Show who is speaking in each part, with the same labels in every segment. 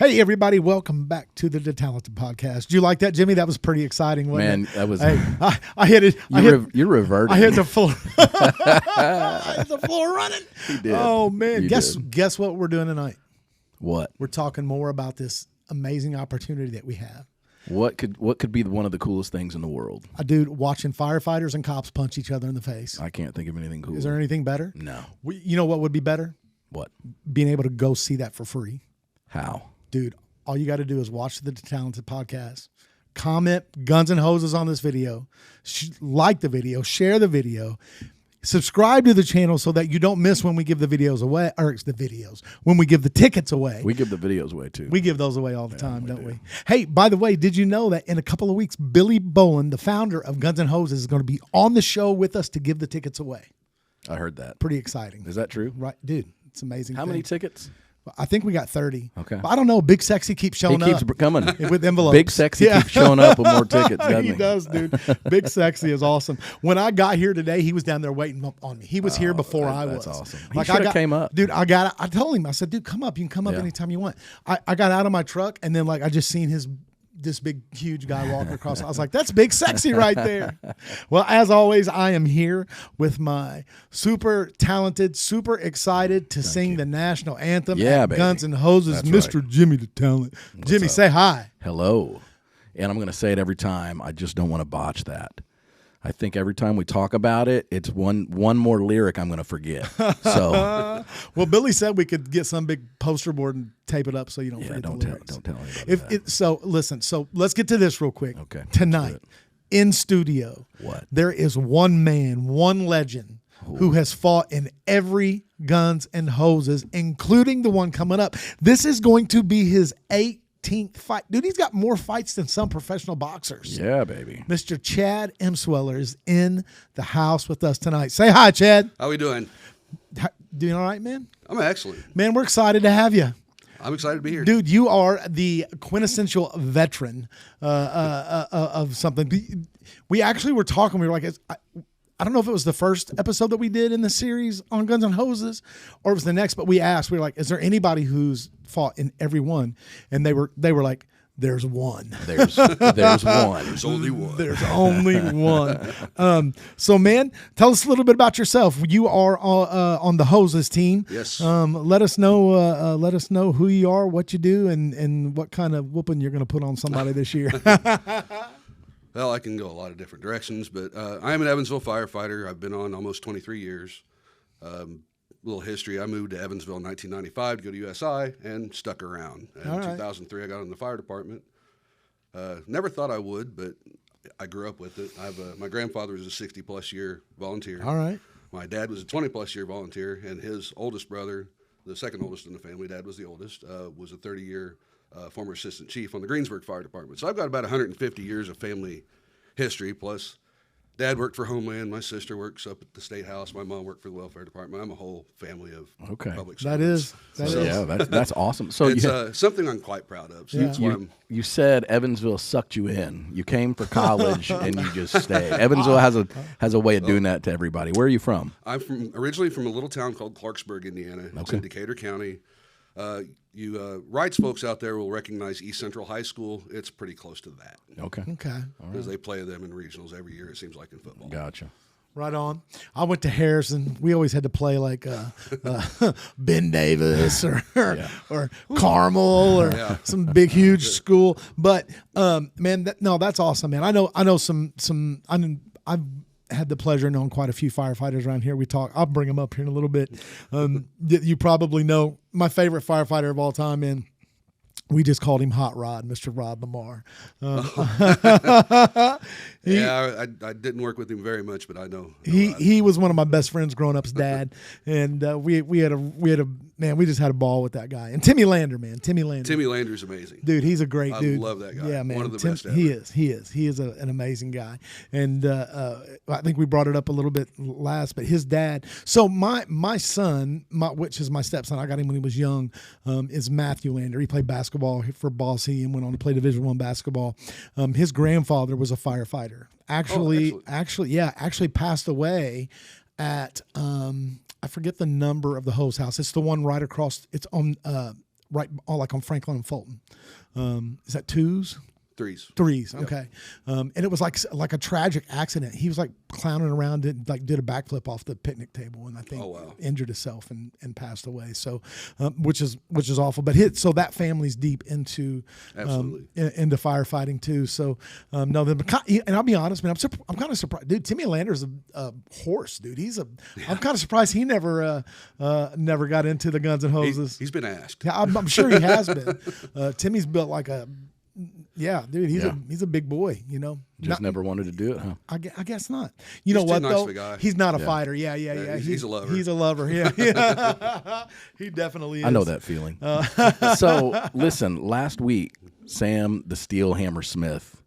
Speaker 1: Hey, everybody. Welcome back to the DeTalented Podcast. Did you like that, Jimmy? That was pretty exciting, wasn't it?
Speaker 2: Man, that was...
Speaker 1: Hey, I hit it.
Speaker 2: You're reverting.
Speaker 1: I hit the floor. I hit the floor running.
Speaker 2: You did.
Speaker 1: Oh, man.
Speaker 2: You
Speaker 1: Guess what we're doing tonight?
Speaker 2: What?
Speaker 1: We're talking more about this amazing opportunity that we have.
Speaker 2: What could be one of the coolest things in the world?
Speaker 1: Dude, watching firefighters and cops punch each other in the face.
Speaker 2: I can't think of anything cool.
Speaker 1: Is there anything better?
Speaker 2: No.
Speaker 1: You know what would be better?
Speaker 2: What?
Speaker 1: Being able to go see that for free.
Speaker 2: How?
Speaker 1: Dude, all you got to do is watch the DeTalented Podcast, comment Guns and Hoses on this video, like the video, share the video, subscribe to the channel so that you don't miss when we give the videos away, or when we give the tickets away.
Speaker 2: We give the videos away too.
Speaker 1: We give those away all the time, don't we? Hey, by the way, did you know that in a couple of weeks, Billy Bolin, the founder of Guns and Hoses, is going to be on the show with us to give the tickets away?
Speaker 2: I heard that.
Speaker 1: Pretty exciting.
Speaker 2: Is that true?
Speaker 1: Right, dude. It's amazing.
Speaker 2: How many tickets?
Speaker 1: I think we got 30.
Speaker 2: Okay.
Speaker 1: But I don't know. Big Sexy keeps showing up.
Speaker 2: He keeps coming.
Speaker 1: With envelopes.
Speaker 2: Big Sexy keeps showing up with more tickets, doesn't he?
Speaker 1: He does, dude. Big Sexy is awesome. When I got here today, he was down there waiting on me. He was here before I was.
Speaker 2: That's awesome.
Speaker 1: Like,
Speaker 2: He should have came up.
Speaker 1: Dude, I told him, I said, dude, come up. You can come up anytime you want. I got out of my truck, and then, I just seen this big, huge guy walking across. I was like, that's Big Sexy right there. Well, as always, I am here with my super talented, super excited to sing the national anthem at
Speaker 2: baby.
Speaker 1: Guns and Hoses,
Speaker 2: That's
Speaker 1: Mr.
Speaker 2: right.
Speaker 1: Jimmy DeTalent. Jimmy,
Speaker 2: up?
Speaker 1: say hi.
Speaker 2: Hello. And I'm going to say it every time. I just don't want to botch that. I think every time we talk about it, it's one more lyric I'm going to forget. So,
Speaker 1: well, Billy said we could get some big poster board and tape it up so you don't forget the lyrics.
Speaker 2: Don't tell anybody that.
Speaker 1: So listen. So let's get to this real quick.
Speaker 2: Okay.
Speaker 1: Tonight, in studio, there is one man, one legend who has fought in every Guns and Hoses, including the one coming up. This is going to be his 18th fight. Dude, he's got more fights than some professional boxers.
Speaker 2: Yeah, baby.
Speaker 1: Mr. Chad Emsweller is in the house with us tonight. Say hi, Chad.
Speaker 3: How we doing?
Speaker 1: Doing all right, man?
Speaker 3: I'm excellent.
Speaker 1: Man, we're excited to have you.
Speaker 3: I'm excited to be here.
Speaker 1: Dude, you are the quintessential veteran of something. We actually were talking. We were like, I don't know if it was the first episode that we did in the series on Guns and Hoses or it was the next, but we asked, we were like, is there anybody who's fought in every one? And they were like, there's one.
Speaker 2: There's one.
Speaker 3: There's only one.
Speaker 1: There's only one. So, man, tell us a little bit about yourself. You are on the Hoses team.
Speaker 3: Yes.
Speaker 1: Let us know who you are, what you do, and what kind of whooping you're going to put on somebody this year.
Speaker 3: Well, I can go a lot of different directions, but I am an Evansville firefighter. I've been on almost 23 years. Little history, I moved to Evansville in 1995 to go to USI and stuck around. In 2003, I got in the fire department. Never thought I would, but I grew up with it. My grandfather was a 60-plus year volunteer.
Speaker 1: All right.
Speaker 3: My dad was a 20-plus year volunteer, and his oldest brother, the second oldest in the family, dad was the oldest, was a 30-year former assistant chief on the Greensburg Fire Department. So I've got about 150 years of family history, plus Dad worked for Homeland. My sister works up at the State House. My mom worked for the Welfare Department. I'm a whole family of public servants.
Speaker 1: That is.
Speaker 2: Yeah, that's awesome. So
Speaker 3: it's something I'm quite proud of. So
Speaker 2: you said Evansville sucked you in. You came for college and you just stayed. Evansville has a way of doing that to everybody. Where are you from?
Speaker 3: I'm originally from a little town called Clarksburg, Indiana. It's in Decatur County. You Wrights folks out there will recognize East Central High School. It's pretty close to that.
Speaker 2: Okay.
Speaker 3: Because they play them in regionals every year, it seems like, in football.
Speaker 2: Gotcha.
Speaker 1: Right on. I went to Harrison. We always had to play like Ben Davis or Carmel or some big, huge school. But man, that's awesome, man. I know some. I've had the pleasure of knowing quite a few firefighters around here. I'll bring them up here in a little bit. You probably know my favorite firefighter of all time, and we just called him Hot Rod, Mr. Rod Lamar.
Speaker 3: I didn't work with him very much, but I know.
Speaker 1: He was one of my best friends growing up's dad, and we just had a ball with that guy. And Timmy Lander, man, Timmy Lander's amazing,
Speaker 3: dude.
Speaker 1: He's a great dude.
Speaker 3: I love that guy.
Speaker 1: Yeah, man,
Speaker 3: one of the best ever.
Speaker 1: He is an amazing guy. And I think we brought it up a little bit last, but his dad. So my son, which is my stepson, I got him when he was young, is Matthew Lander. He played basketball for Boise and went on to play Division I basketball. His grandfather was a firefighter. Actually passed away at I forget the number of the hose house. It's the one right across. It's on right, like on Franklin and Fulton. Is that twos?
Speaker 3: Threes.
Speaker 1: Okay. And it was like a tragic accident. He was like clowning around, did a backflip off the picnic table, and I think injured himself and passed away. So, which is awful. But so that family's deep into into firefighting too. So and I'll be honest, man, I'm kind of surprised, dude. Timmy Lander's a horse, dude. I'm kind of surprised he never got into the guns and hoses.
Speaker 3: He's been asked.
Speaker 1: Yeah, I'm sure he has been. Timmy's built like a. Yeah, dude, he's a big boy, you know.
Speaker 2: Just never wanted to do it, huh?
Speaker 1: I guess not. You know what,
Speaker 3: nice
Speaker 1: though?
Speaker 3: of a guy.
Speaker 1: He's not a fighter. Yeah.
Speaker 3: He's a lover.
Speaker 1: He's a lover. Yeah. He definitely is.
Speaker 2: I know that feeling. So, listen, last week, Sam, the Steel Hammer Smith,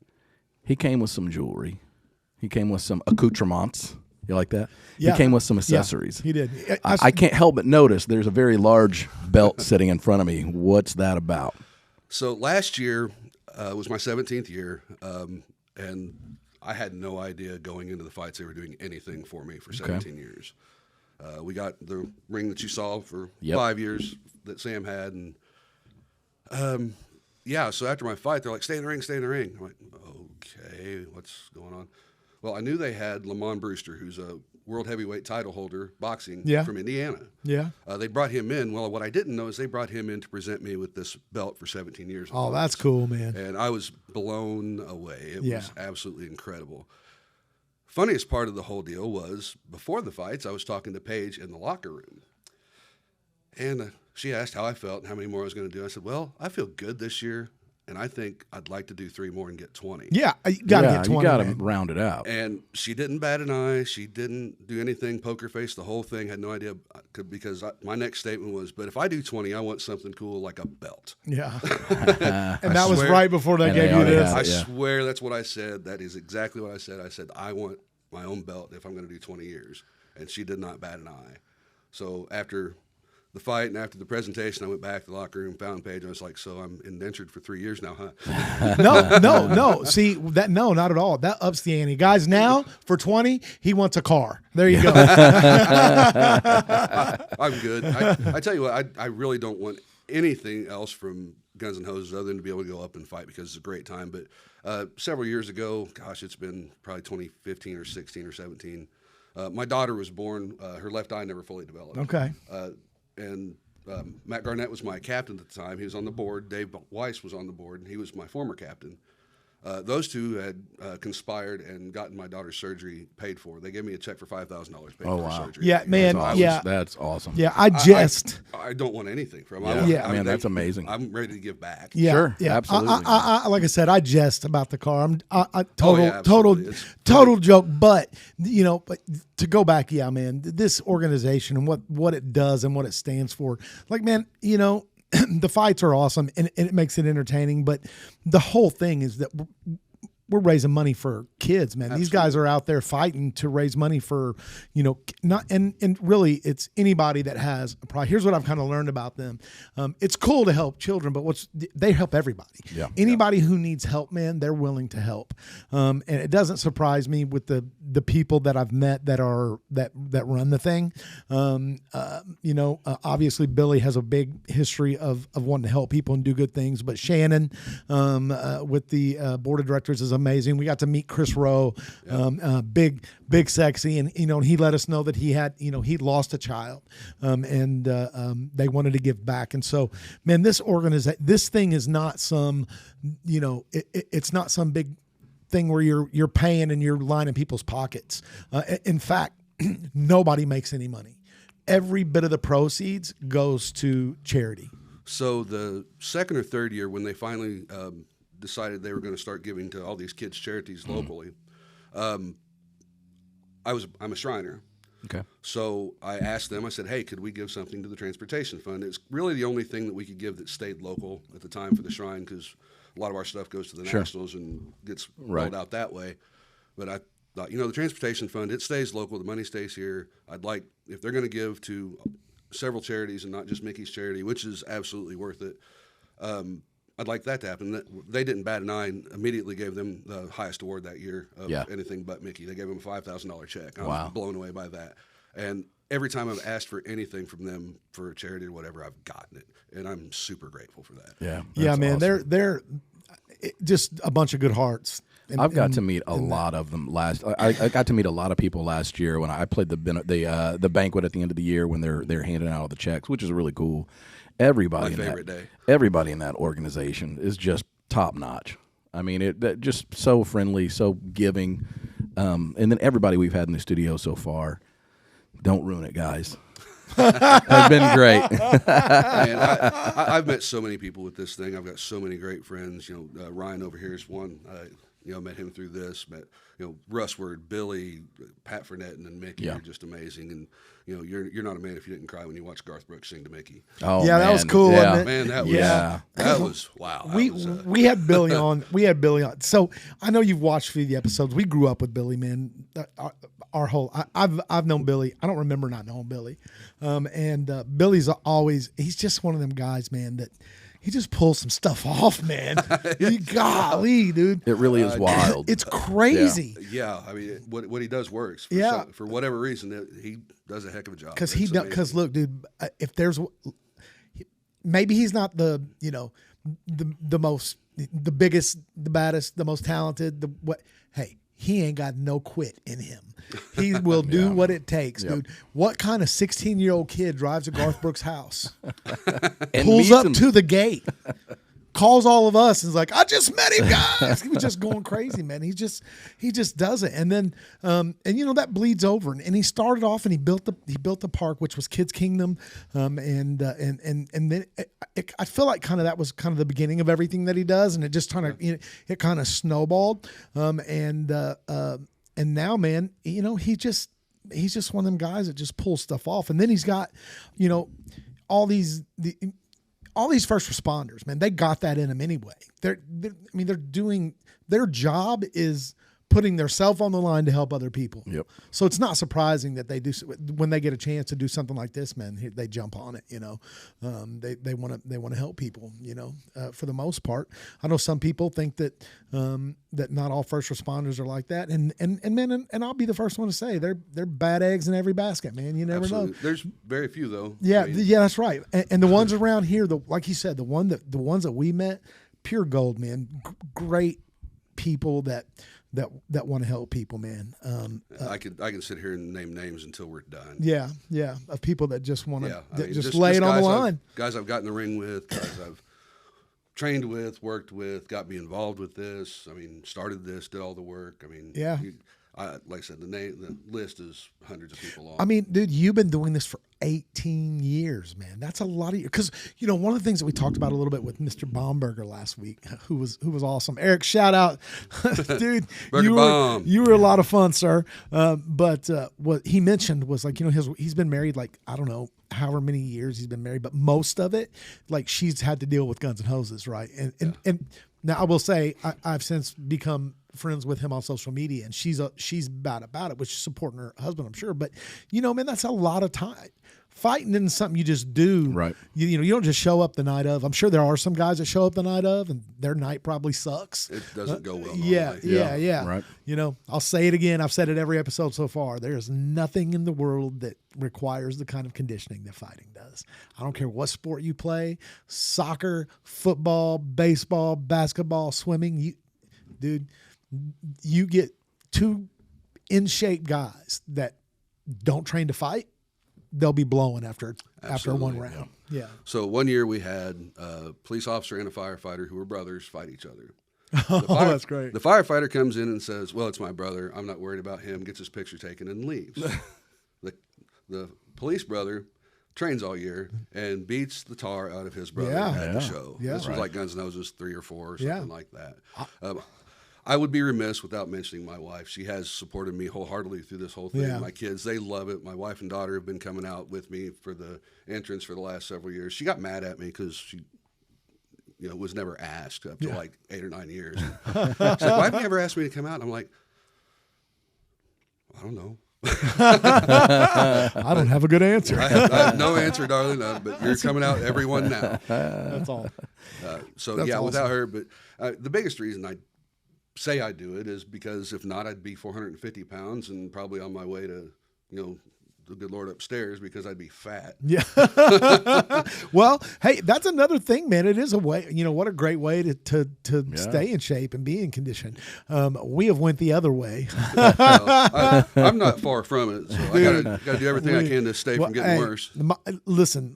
Speaker 2: he came with some jewelry. He came with some accoutrements. You like that?
Speaker 1: Yeah.
Speaker 2: He came with some accessories.
Speaker 1: Yeah, he did.
Speaker 2: I can't help but notice there's a very large belt sitting in front of me. What's that about?
Speaker 3: So last year was my 17th year, and I had no idea going into the fights they were doing anything for me for 17 years. We got the ring that you saw for 5 years that Sam had, and so after my fight, they're like, stay in the ring. I'm like, okay, what's going on? Well, I knew they had Lamont Brewster, who's a world heavyweight title holder, boxing from Indiana. Yeah. They brought him in. Well, what I didn't know is they brought him in to present me with this belt for 17 years.
Speaker 1: Oh, that's cool, man.
Speaker 3: And I was blown away. It was absolutely incredible. Funniest part of the whole deal was before the fights, I was talking to Paige in the locker room. And she asked how I felt and how many more I was going to do. I said, well, I feel good this year. And I think I'd like to do 3 more and get 20.
Speaker 1: Yeah, you got to get 20.
Speaker 2: You got to round it out.
Speaker 3: And she didn't bat an eye. She didn't do anything, poker face, the whole thing. Had no idea because my next statement was, but if I do 20, I want something cool like a belt.
Speaker 1: Yeah. And that was right before they gave you this.
Speaker 3: I swear that's what I said. That is exactly what I said. I said, I want my own belt if I'm going to do 20 years. And she did not bat an eye. So after the fight and after the presentation, I went back to the locker room, found Paige, and I was like, so I'm indentured for 3 years now, huh?
Speaker 1: No. See, not at all. That ups the ante. Guys, now for 20, he wants a car. There you go.
Speaker 3: I'm good. I tell you what, I really don't want anything else from Guns and Hoses other than to be able to go up and fight because it's a great time. But several years ago, gosh, it's been probably 2015 or 16 or 17, my daughter was born. Her left eye never fully developed.
Speaker 1: Okay.
Speaker 3: And Matt Garnett was my captain at the time. He was on the board. Dave Weiss was on the board, and he was my former captain. Those two had conspired and gotten my daughter's surgery paid for. They gave me a check for $5,000 paid for her surgery.
Speaker 1: Yeah, man.
Speaker 2: That's awesome.
Speaker 1: Yeah,
Speaker 3: I don't want anything from them.
Speaker 2: Man, that's amazing.
Speaker 3: I'm ready to give back.
Speaker 1: Yeah,
Speaker 2: sure,
Speaker 1: yeah.
Speaker 2: absolutely.
Speaker 1: Like I said, I jest about the car. Total joke. But but to go back, man, this organization and what it does and what it stands for. Like, man, the fights are awesome and it makes it entertaining, but the whole thing is that we're raising money for kids, man. Absolutely. These guys are out there fighting to raise money for, and really it's anybody that has a problem. Here's what I've kind of learned about them. It's cool to help children, but they help everybody. Yeah. Anybody who needs help, man, they're willing to help. And it doesn't surprise me with the people that I've met that run the thing. Obviously Billy has a big history of wanting to help people and do good things, but Shannon, with the board of directors is amazing. We got to meet Chris Rowe, big sexy, and he let us know that he had he lost a child, and they wanted to give back. And so, man, this thing is not some it's not some big thing where you're paying and you're lining people's pockets. In fact, nobody makes any money. Every bit of the proceeds goes to charity. So the second or third year when they finally decided they were going to start giving to all these kids' charities locally. I'm a Shriner. Okay. So I asked them, I said, hey, could we give something to the transportation fund? It's really the only thing that we could give that stayed local at the time for the Shrine because a lot of our stuff goes to the Nationals and gets rolled out that way. But I thought, the transportation fund, it stays local. The money stays here. I'd like, if they're going to give to several charities and not just Mickey's charity, which is absolutely worth it, I'd like that to happen. They didn't bat an eye and immediately gave them the highest award that year of anything but Mickey. They gave him a $5,000 check. I was blown away by that. And
Speaker 3: every time I've asked for anything from them for a charity or whatever, I've gotten it, and I'm super grateful for that.
Speaker 2: Yeah,
Speaker 1: yeah, man.
Speaker 2: Awesome.
Speaker 1: They're just a bunch of good hearts.
Speaker 2: I've got to meet a lot of them I got to meet a lot of people last year when I played the banquet at the end of the year when they're handing out all the checks, which is really cool. Everybody
Speaker 3: My favorite day.
Speaker 2: Everybody in that organization is just top notch. I mean, they're just so friendly, so giving, and then everybody we've had in the studio so far. Don't ruin it, guys. Has been great.
Speaker 3: Man, I've met so many people with this thing. I've got so many great friends. Ryan over here is one. Met him through this. Met Russ Word, Billy, Pat Furnett, and then Mickey are just amazing. And you're not a man if you didn't cry when you watched Garth Brooks sing to Mickey.
Speaker 2: Oh,
Speaker 1: yeah,
Speaker 2: man.
Speaker 1: that was cool.
Speaker 2: Yeah.
Speaker 1: Wasn't it?
Speaker 3: Man, that was wow.
Speaker 1: We had Billy on. We had Billy on. So I know you've watched a few of the episodes. We grew up with Billy, man. Our whole I've known Billy. I don't remember not knowing Billy. And Billy's he's just one of them guys, man, that he just pulls some stuff off, man. Golly, dude.
Speaker 2: It really is wild.
Speaker 1: It's crazy.
Speaker 3: Yeah, I mean, what he does works. For whatever reason, he does a heck of a job.
Speaker 1: Because look, dude, if there's maybe he's not the most, the biggest, the baddest, the most talented. Hey, he ain't got no quit in him. He will do what it takes, dude. What kind of 16-year-old kid drives to Garth Brooks' house, pulls up to the gate, calls all of us, and is like, "I just met him, guys." He was just going crazy, man. He just does it, and then that bleeds over. And he started off and he built the park, which was Kids Kingdom, and then I feel like kind of that was kind of the beginning of everything that he does, and it just kind of it kind of snowballed, and now, man, he's just one of them guys that just pulls stuff off. And then he's got, all these first responders, man, they got that in them anyway. They're doing, their job is putting their self on the line to help other people.
Speaker 2: Yep.
Speaker 1: So it's not surprising that they do, when they get a chance to do something like this, man, they jump on it. They want to help people. For the most part. I know some people think that that not all first responders are like that, and I'll be the first one to say they're bad eggs in every basket, man. You never know.
Speaker 3: There's very few though.
Speaker 1: Yeah, that's right. And the ones around here, like you said, the ones that we met, pure gold, man. Great people that want to help people, man.
Speaker 3: I can sit here and name names until we're done.
Speaker 1: Yeah, of people that just want to
Speaker 3: just
Speaker 1: lay it on the line.
Speaker 3: Guys I've got in the ring with, guys I've trained with, worked with, got me involved with this. I mean, started this, did all the work. I mean, like I said, the list is hundreds of people long.
Speaker 1: I mean, dude, you've been doing this for 18 years, man. That's a lot of years. Because, one of the things that we talked about a little bit with Mr. Baumberger last week, who was awesome. Eric, shout out. Dude, you were a lot of fun, sir. But what he mentioned was like, he's been married like, I don't know, however many years he's been married, but most of it, like she's had to deal with guns and hoses, right? And now I will say I've since become friends with him on social media, and she's bad about it, which is supporting her husband, I'm sure. But man, that's a lot of time. Fighting isn't something you just do.
Speaker 2: Right.
Speaker 1: You don't just show up the night of. I'm sure there are some guys that show up the night of, and their night probably sucks.
Speaker 3: It doesn't go well.
Speaker 1: Yeah.
Speaker 2: Right.
Speaker 1: I'll say it again. I've said it every episode so far. There is nothing in the world that requires the kind of conditioning that fighting does. I don't care what sport you play, soccer, football, baseball, basketball, swimming. You get two in-shape guys that don't train to fight, they'll be blowing after one round. Yeah.
Speaker 3: So one year we had a police officer and a firefighter who were brothers fight each other.
Speaker 1: That's great.
Speaker 3: The firefighter comes in and says, "Well, it's my brother. I'm not worried about him." Gets his picture taken and leaves. The police brother trains all year and beats the tar out of his brother at the show.
Speaker 1: Yeah.
Speaker 3: This was like Guns N' Roses 3 or 4 or something like that. I would be remiss without mentioning my wife. She has supported me wholeheartedly through this whole thing.
Speaker 1: Yeah.
Speaker 3: My kids, they love it. My wife and daughter have been coming out with me for the entrance for the last several years. She got mad at me because she, was never asked up to like 8 or 9 years. She's like, "Why have you ever asked me to come out?" And I'm like, "I don't know."
Speaker 1: I don't have a good answer.
Speaker 3: I have no answer, darling, but you're coming out every one now.
Speaker 1: That's all.
Speaker 3: So
Speaker 1: That's awesome.
Speaker 3: without her, but the biggest reason I say I do it is because if not, I'd be 450 pounds and probably on my way to, the good Lord upstairs because I'd be fat.
Speaker 1: Yeah. Well, hey, that's another thing, man. It is a way, what a great way to stay in shape and be in condition. We have went the other way.
Speaker 3: I'm not far from it, so I gotta do everything I can to stay from getting worse.
Speaker 1: Listen,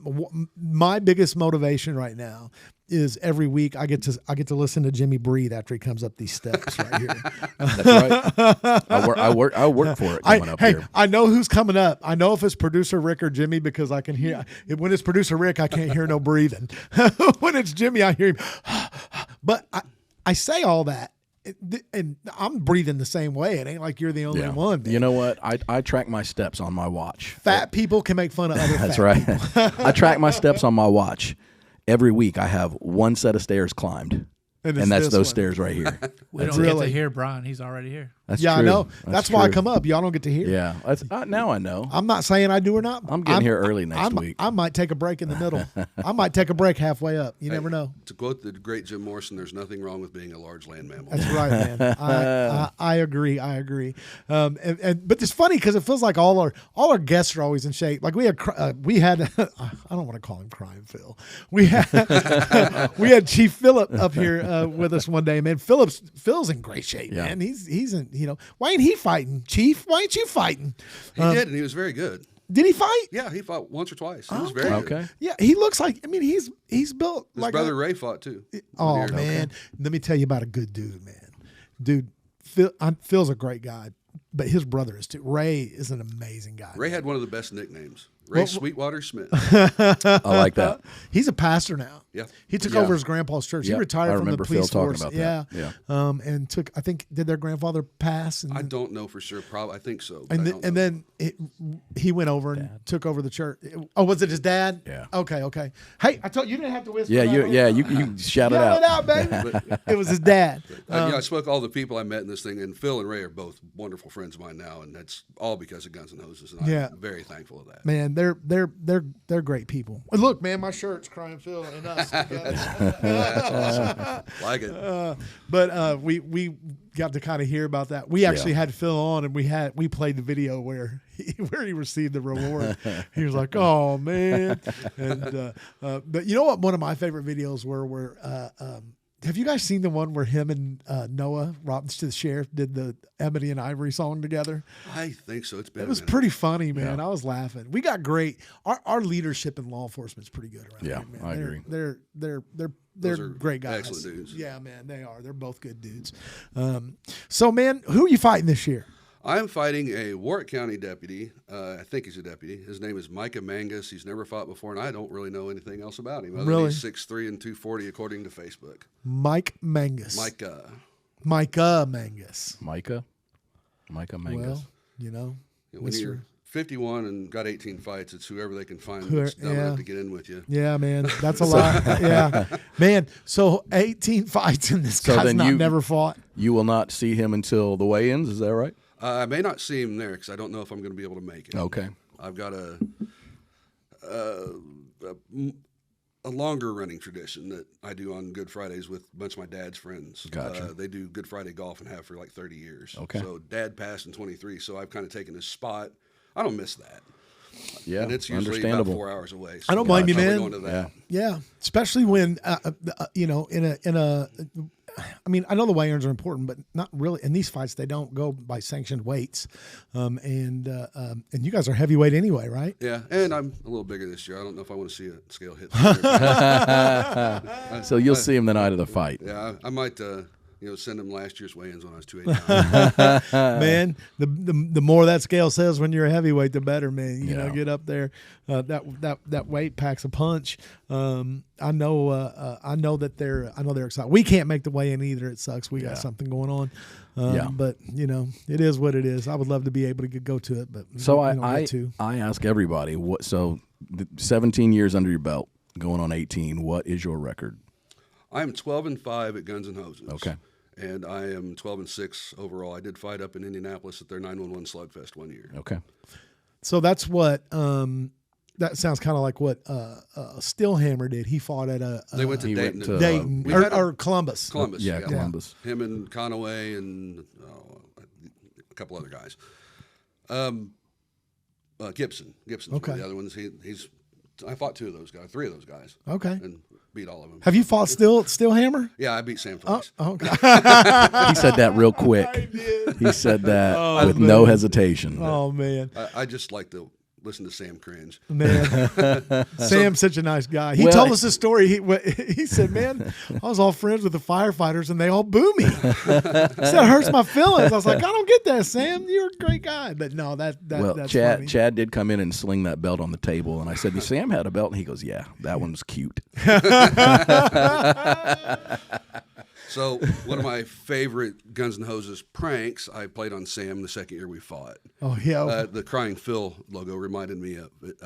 Speaker 1: my biggest motivation right now is every week I get to listen to Jimmy breathe after he comes up these steps right here.
Speaker 2: That's right. I work for it coming up here.
Speaker 1: I know who's coming up. I know if it's producer Rick or Jimmy because I can hear. When it's producer Rick, I can't hear no breathing. When it's Jimmy, I hear him. But I say all that, and I'm breathing the same way. It ain't like you're the only one. Man.
Speaker 2: You know what? I track my steps on my watch.
Speaker 1: Fat people can make fun of other
Speaker 2: That's
Speaker 1: fat
Speaker 2: right.
Speaker 1: people.
Speaker 2: I track my steps on my watch. Every week I have one set of stairs climbed. And that's those stairs right here.
Speaker 4: We don't get to hear Brian. He's already here.
Speaker 2: That's
Speaker 1: true. I know. That's why I come up. Y'all don't get to hear.
Speaker 2: Yeah. Now I know.
Speaker 1: I'm not saying I do or not.
Speaker 2: I'm getting here early next week.
Speaker 1: I might take a break in the middle. I might take a break halfway up. You never know.
Speaker 3: To quote the great Jim Morrison, there's nothing wrong with being a large land mammal.
Speaker 1: That's right, man. I agree. But it's funny because it feels like all our guests are always in shape. Like we had I don't want to call him Crime Phil. We had Chief Phillip up here with us one day, man. Phil's in great shape, man. He's in, why ain't he fighting, Chief? Why ain't you fighting?
Speaker 3: He did, and he was very good.
Speaker 1: Did he fight?
Speaker 3: Yeah, he fought once or twice. He was very good.
Speaker 2: Okay.
Speaker 1: Yeah, he looks like, he's built
Speaker 3: His
Speaker 1: like
Speaker 3: brother Ray fought too.
Speaker 1: Oh, man. Let me tell you about a good dude, man. Dude, Phil's a great guy, but his brother is too. Ray is an amazing guy.
Speaker 3: Ray had one of the best nicknames. Ray Sweetwater Smith.
Speaker 2: I like that.
Speaker 1: He's a pastor now.
Speaker 3: Yeah.
Speaker 1: He took over his grandpa's church. He retired from the police force.
Speaker 2: About that.
Speaker 1: Yeah. And did their grandfather pass? And
Speaker 3: I don't know for sure. Probably, I think so.
Speaker 1: And then he went over and took over the church. Oh, was it his dad?
Speaker 2: Yeah.
Speaker 1: Okay. Hey, I told you didn't have to whisper.
Speaker 2: Yeah, you shout it out.
Speaker 1: Yell it out, baby. It was his dad.
Speaker 3: I spoke all the people I met in this thing, and Phil and Ray are both wonderful friends of mine now, and that's all because of Guns N' Hoses, and I'm very thankful of that.
Speaker 1: Man, they're great people. And look, man, my shirt's Crying Phil and us together.
Speaker 3: That's awesome. Like it.
Speaker 1: But we got to kind of hear about that. We actually had Phil on, and we played the video where he received the reward. He was like, "Oh man!" And but you know what? One of my favorite videos were have you guys seen the one where him and Noah Robbins to the Sheriff did the Ebony and Ivory song together?
Speaker 3: I think so.
Speaker 1: It was pretty funny, man. I was laughing. We got great. Our leadership in law enforcement is pretty good around here, man.
Speaker 2: I agree.
Speaker 1: They're great guys.
Speaker 3: Excellent dudes.
Speaker 1: Yeah, man, they are. They're both good dudes. So, man, who are you fighting this year?
Speaker 3: I'm fighting a Warwick County deputy. I think he's a deputy. His name is Micah Mangus. He's never fought before, and I don't really know anything else about him. Other than he's 6'3" and 240, according to Facebook.
Speaker 1: Mike Mangus.
Speaker 3: Micah
Speaker 1: Mangus.
Speaker 2: Micah Mangus.
Speaker 1: Well,
Speaker 3: when you're 51 and got 18 fights, it's whoever they can find that's dumb enough to get in with you.
Speaker 1: Yeah, man, that's a lot. Yeah, man. So 18 fights in this guy's never fought.
Speaker 2: You will not see him until the weigh-ins. Is that right?
Speaker 3: I may not see him there because I don't know if I'm going to be able to make it.
Speaker 2: Okay.
Speaker 3: I've got a longer running tradition that I do on Good Fridays with a bunch of my dad's friends.
Speaker 2: Gotcha.
Speaker 3: They do Good Friday golf and have for like 30 years.
Speaker 2: Okay.
Speaker 3: So Dad passed in 23, so I've kind of taken his spot. I don't miss that.
Speaker 2: Yeah,
Speaker 3: and it's usually about 4 hours away. So
Speaker 1: I don't blame you, man.
Speaker 3: Going to that.
Speaker 1: Yeah, especially when I mean, I know the weigh-ins are important, but not really. In these fights, they don't go by sanctioned weights, and you guys are heavyweight anyway, right?
Speaker 3: Yeah, and I'm a little bigger this year. I don't know if I want to see a scale hit.
Speaker 2: So you'll see him the night of the fight.
Speaker 3: Yeah, I might. Send him last year's weigh-ins when I was 289.
Speaker 1: Man, the more that scale says when you're a heavyweight, the better, man. You know, get up there. That weight packs a punch. I know that they're excited. We can't make the weigh-in either. It sucks. We got something going on. But it is what it is. I would love to be able to go to it, but
Speaker 2: so I ask everybody what. So 17 years under your belt, going on 18. What is your record?
Speaker 3: I am 12-5 at Guns N' Hoses.
Speaker 2: Okay.
Speaker 3: And I am 12-6 overall. I did fight up in Indianapolis at their 911 Slugfest one year.
Speaker 2: Okay.
Speaker 1: So that's what that sounds kind of like what Stillhammer did. He fought at
Speaker 3: they went to Dayton.
Speaker 1: Dayton or Columbus.
Speaker 3: Columbus.
Speaker 2: Yeah, Columbus.
Speaker 3: Him and Conaway and a couple other guys. Gibson's one of the other ones. I fought three of those guys.
Speaker 1: Okay.
Speaker 3: And beat all of them.
Speaker 1: Have you fought Steel Hammer?
Speaker 3: Yeah, I beat Sam twice.
Speaker 1: Okay.
Speaker 2: He said that real quick. He said that with no hesitation.
Speaker 1: Oh man.
Speaker 3: I just like to listen to Sam cringe.
Speaker 1: Man, Sam's such a nice guy. He told us this story. He said, "Man, I was all friends with the firefighters, and they all boo me. He said it hurts my feelings." I was like, "I don't get that, Sam. You're a great guy." But no, that's funny.
Speaker 2: Chad did come in and sling that belt on the table, and I said, "Sam had a belt," and he goes, "Yeah, that one's cute."
Speaker 3: So one of my favorite Guns N' Hoses pranks I played on Sam the second year we fought.
Speaker 1: Oh yeah,
Speaker 3: the Crying Phil logo reminded me of it.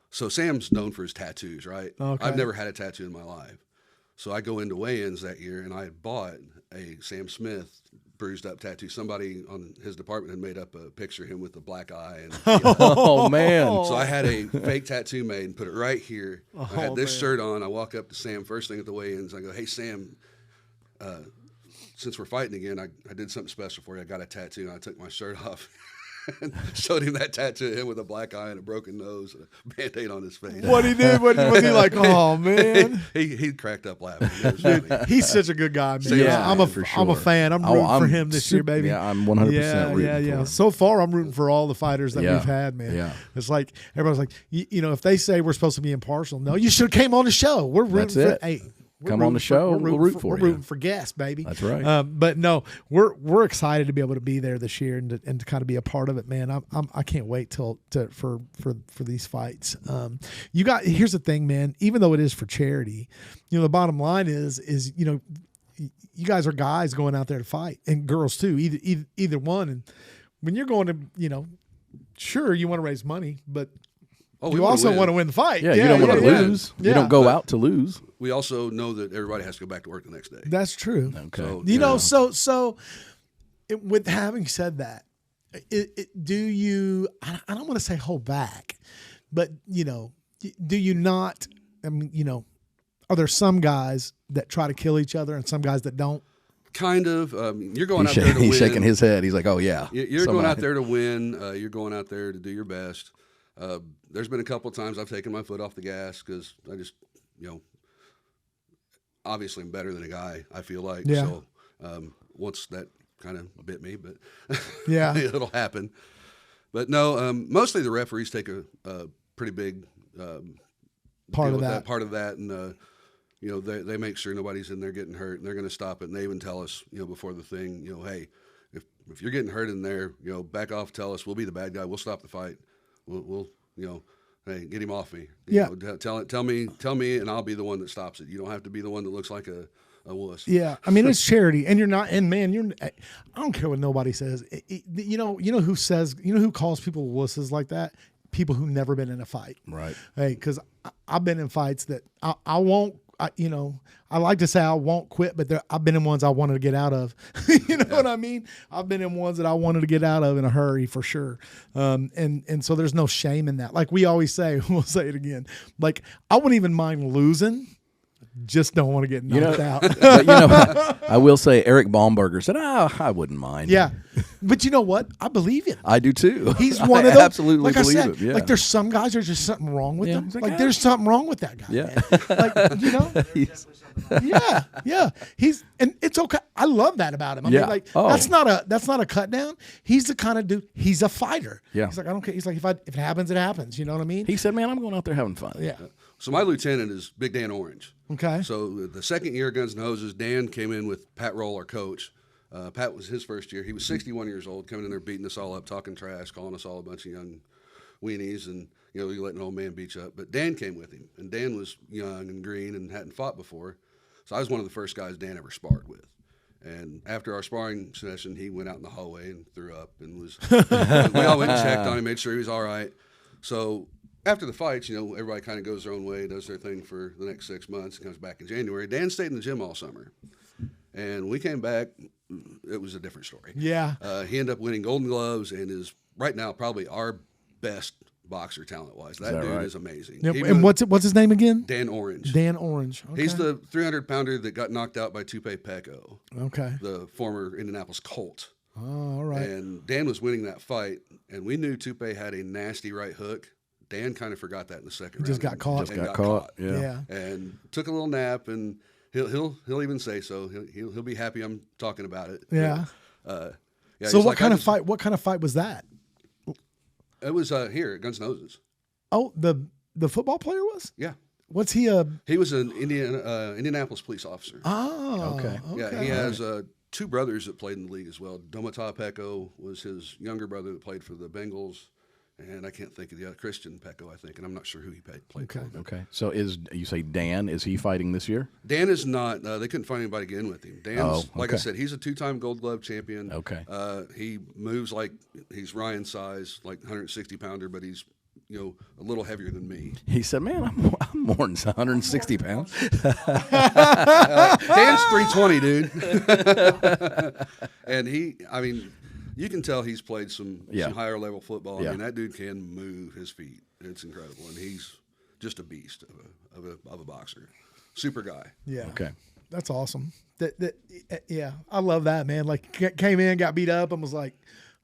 Speaker 3: So Sam's known for his tattoos, right?
Speaker 1: Okay.
Speaker 3: I've never had a tattoo in my life. So I go into weigh-ins that year, and I had bought a Sam Smith bruised up tattoo. Somebody on his department had made up a picture of him with a black eye. And,
Speaker 2: oh man!
Speaker 3: So I had a fake tattoo made and put it right here. I had this shirt on. I walk up to Sam first thing at the weigh-ins. I go, "Hey Sam, since we're fighting again, I did something special for you. I got a tattoo." And I took my shirt off and showed him that tattoo of him with a black eye and a broken nose and a Band-Aid on his face.
Speaker 1: What he did? Was he like, "Oh man"?
Speaker 3: he cracked up laughing. It was funny.
Speaker 1: He's such a good guy, man.
Speaker 2: Yeah,
Speaker 1: I'm a fan. I'm rooting for him this year, baby.
Speaker 2: Yeah, I'm 100% rooting for him.
Speaker 1: So far, I'm rooting for all the fighters that we've had, man.
Speaker 2: Yeah.
Speaker 1: It's like everybody's like, you know, if they say we're supposed to be impartial, no, you should have came on the show. We're rooting for. Hey,
Speaker 2: come on the show. We'll root for you.
Speaker 1: We're rooting for guests, baby.
Speaker 2: That's right.
Speaker 1: But no, we're excited to be able to be there this year and to kind of be a part of it, man. I can't wait for these fights. Here's the thing, man. Even though it is for charity, you know, the bottom line is you know, you guys are guys going out there to fight, and girls too. Either one. And when you're going to, you know, sure you want to raise money, but you also want to win the fight.
Speaker 2: Yeah, you don't want to lose.
Speaker 1: Yeah.
Speaker 2: You don't go out to lose.
Speaker 3: We also know that everybody has to go back to work the next day.
Speaker 1: That's true.
Speaker 2: Okay.
Speaker 3: So,
Speaker 1: You know, with having said that, do you? I don't want to say hold back, but you know, do you not? I mean, you know, are there some guys that try to kill each other and some guys that don't?
Speaker 3: Kind of. You're going out there to win.
Speaker 2: He's shaking his head. He's like, "Oh yeah."
Speaker 3: You're going out there to win. You're going out there to do your best. There's been a couple of times I've taken my foot off the gas because I just, you know, obviously I'm better than a guy, I feel like.
Speaker 1: Yeah.
Speaker 3: So once that kind of bit me, but
Speaker 1: Yeah,
Speaker 3: it'll happen. But no, mostly the referees take a pretty big
Speaker 1: part of
Speaker 3: that, and you know, they make sure nobody's in there getting hurt, and they're going to stop it. And they even tell us, you know, before the thing, you know, hey, if you're getting hurt in there, you know, back off. Tell us. We'll be the bad guy. We'll stop the fight. We'll you know, hey, get him off me. You know, tell me, and I'll be the one that stops it. You don't have to be the one that looks like a wuss.
Speaker 1: Yeah, I mean, it's charity, and you're not. And man, I don't care what nobody says. You know who says, you know who calls people wusses like that? People who've never been in a fight.
Speaker 2: Right.
Speaker 1: Hey, because I've been in fights that I won't. You know, I like to say I won't quit, but I've been in ones I wanted to get out of. You know what I mean? I've been in ones that I wanted to get out of in a hurry for sure. And so there's no shame in that. Like we always say, we'll say it again. Like I wouldn't even mind losing. Just don't want to get knocked out.
Speaker 2: But you know, I will say Eric Baumberger said, I wouldn't mind.
Speaker 1: Yeah. But you know what? I believe him.
Speaker 2: I do too.
Speaker 1: He's one of those.
Speaker 2: Absolutely
Speaker 1: like
Speaker 2: believe
Speaker 1: I said,
Speaker 2: him. Yeah.
Speaker 1: like there's some guys, there's just something wrong with them.
Speaker 2: Like,
Speaker 1: There's something wrong with that guy.
Speaker 2: Yeah.
Speaker 1: Man. Like, you know? Yeah. And it's okay. I love that about him. I mean, like that's not a cut down. He's the kind of dude, he's a fighter.
Speaker 2: Yeah.
Speaker 1: He's like, I don't care. He's like, if it happens, it happens. You know what I mean?
Speaker 2: He said, man, I'm going out there having fun.
Speaker 1: Yeah.
Speaker 3: So my lieutenant is Big Dan Orange.
Speaker 1: Okay.
Speaker 3: So the second year of Guns N' Hoses, Dan came in with Pat Roll, our coach. Pat was his first year. He was 61 years old, coming in there beating us all up, talking trash, calling us all a bunch of young weenies, and you know, letting an old man beat you up. But Dan came with him, and Dan was young and green and hadn't fought before. So I was one of the first guys Dan ever sparred with. And after our sparring session, he went out in the hallway and threw up, and was we all went and checked on him, made sure he was all right. So after the fights, you know, everybody kind of goes their own way, does their thing for the next 6 months, comes back in January. Dan stayed in the gym all summer. And we came back, it was a different story.
Speaker 1: Yeah.
Speaker 3: He ended up winning Golden Gloves and is right now probably our best boxer talent-wise. That dude is amazing.
Speaker 1: Yep. And what's his name again?
Speaker 3: Dan Orange.
Speaker 1: Dan Orange. Okay.
Speaker 3: He's the 300-pounder that got knocked out by Tupe Pecco.
Speaker 1: Okay.
Speaker 3: The former Indianapolis Colt.
Speaker 1: Oh, all right.
Speaker 3: And Dan was winning that fight, and we knew Tupe had a nasty right hook. Dan kind of forgot that in the second round.
Speaker 1: Just got caught.
Speaker 2: Just got caught.
Speaker 1: Yeah.
Speaker 3: And took a little nap, and he'll even say so. He'll be happy I'm talking about it.
Speaker 1: Yeah.
Speaker 3: Yeah.
Speaker 1: So what kind of fight? What kind of fight was that?
Speaker 3: It was here at Guns N' Roses.
Speaker 1: Oh, the football player was?
Speaker 3: Yeah.
Speaker 1: What's he
Speaker 3: He was an Indianapolis police officer.
Speaker 1: Oh,
Speaker 2: Okay.
Speaker 3: Yeah, he has two brothers that played in the league as well. Domata Pecco was his younger brother that played for the Bengals, and I can't think of the other, Christian Pecco, I think, and I'm not sure who he played for.
Speaker 2: Okay. So you say Dan, is he fighting this year?
Speaker 3: Dan is not. They couldn't find anybody to get in with him. Dan's, like I
Speaker 2: okay.
Speaker 3: said, he's a 2-time Gold Glove champion.
Speaker 2: Okay.
Speaker 3: He moves like he's Ryan's size, like 160 pounder, but he's a little heavier than me.
Speaker 2: He said, "Man, I'm more than 160 pounds."
Speaker 3: Dan's 320, dude. And you can tell he's played some higher level football. I mean, that dude can move his feet. It's incredible, and he's just a beast of a boxer. Super guy.
Speaker 1: Yeah.
Speaker 2: Okay.
Speaker 1: That's awesome. Yeah, I love that, man. Like came in, got beat up, and was like,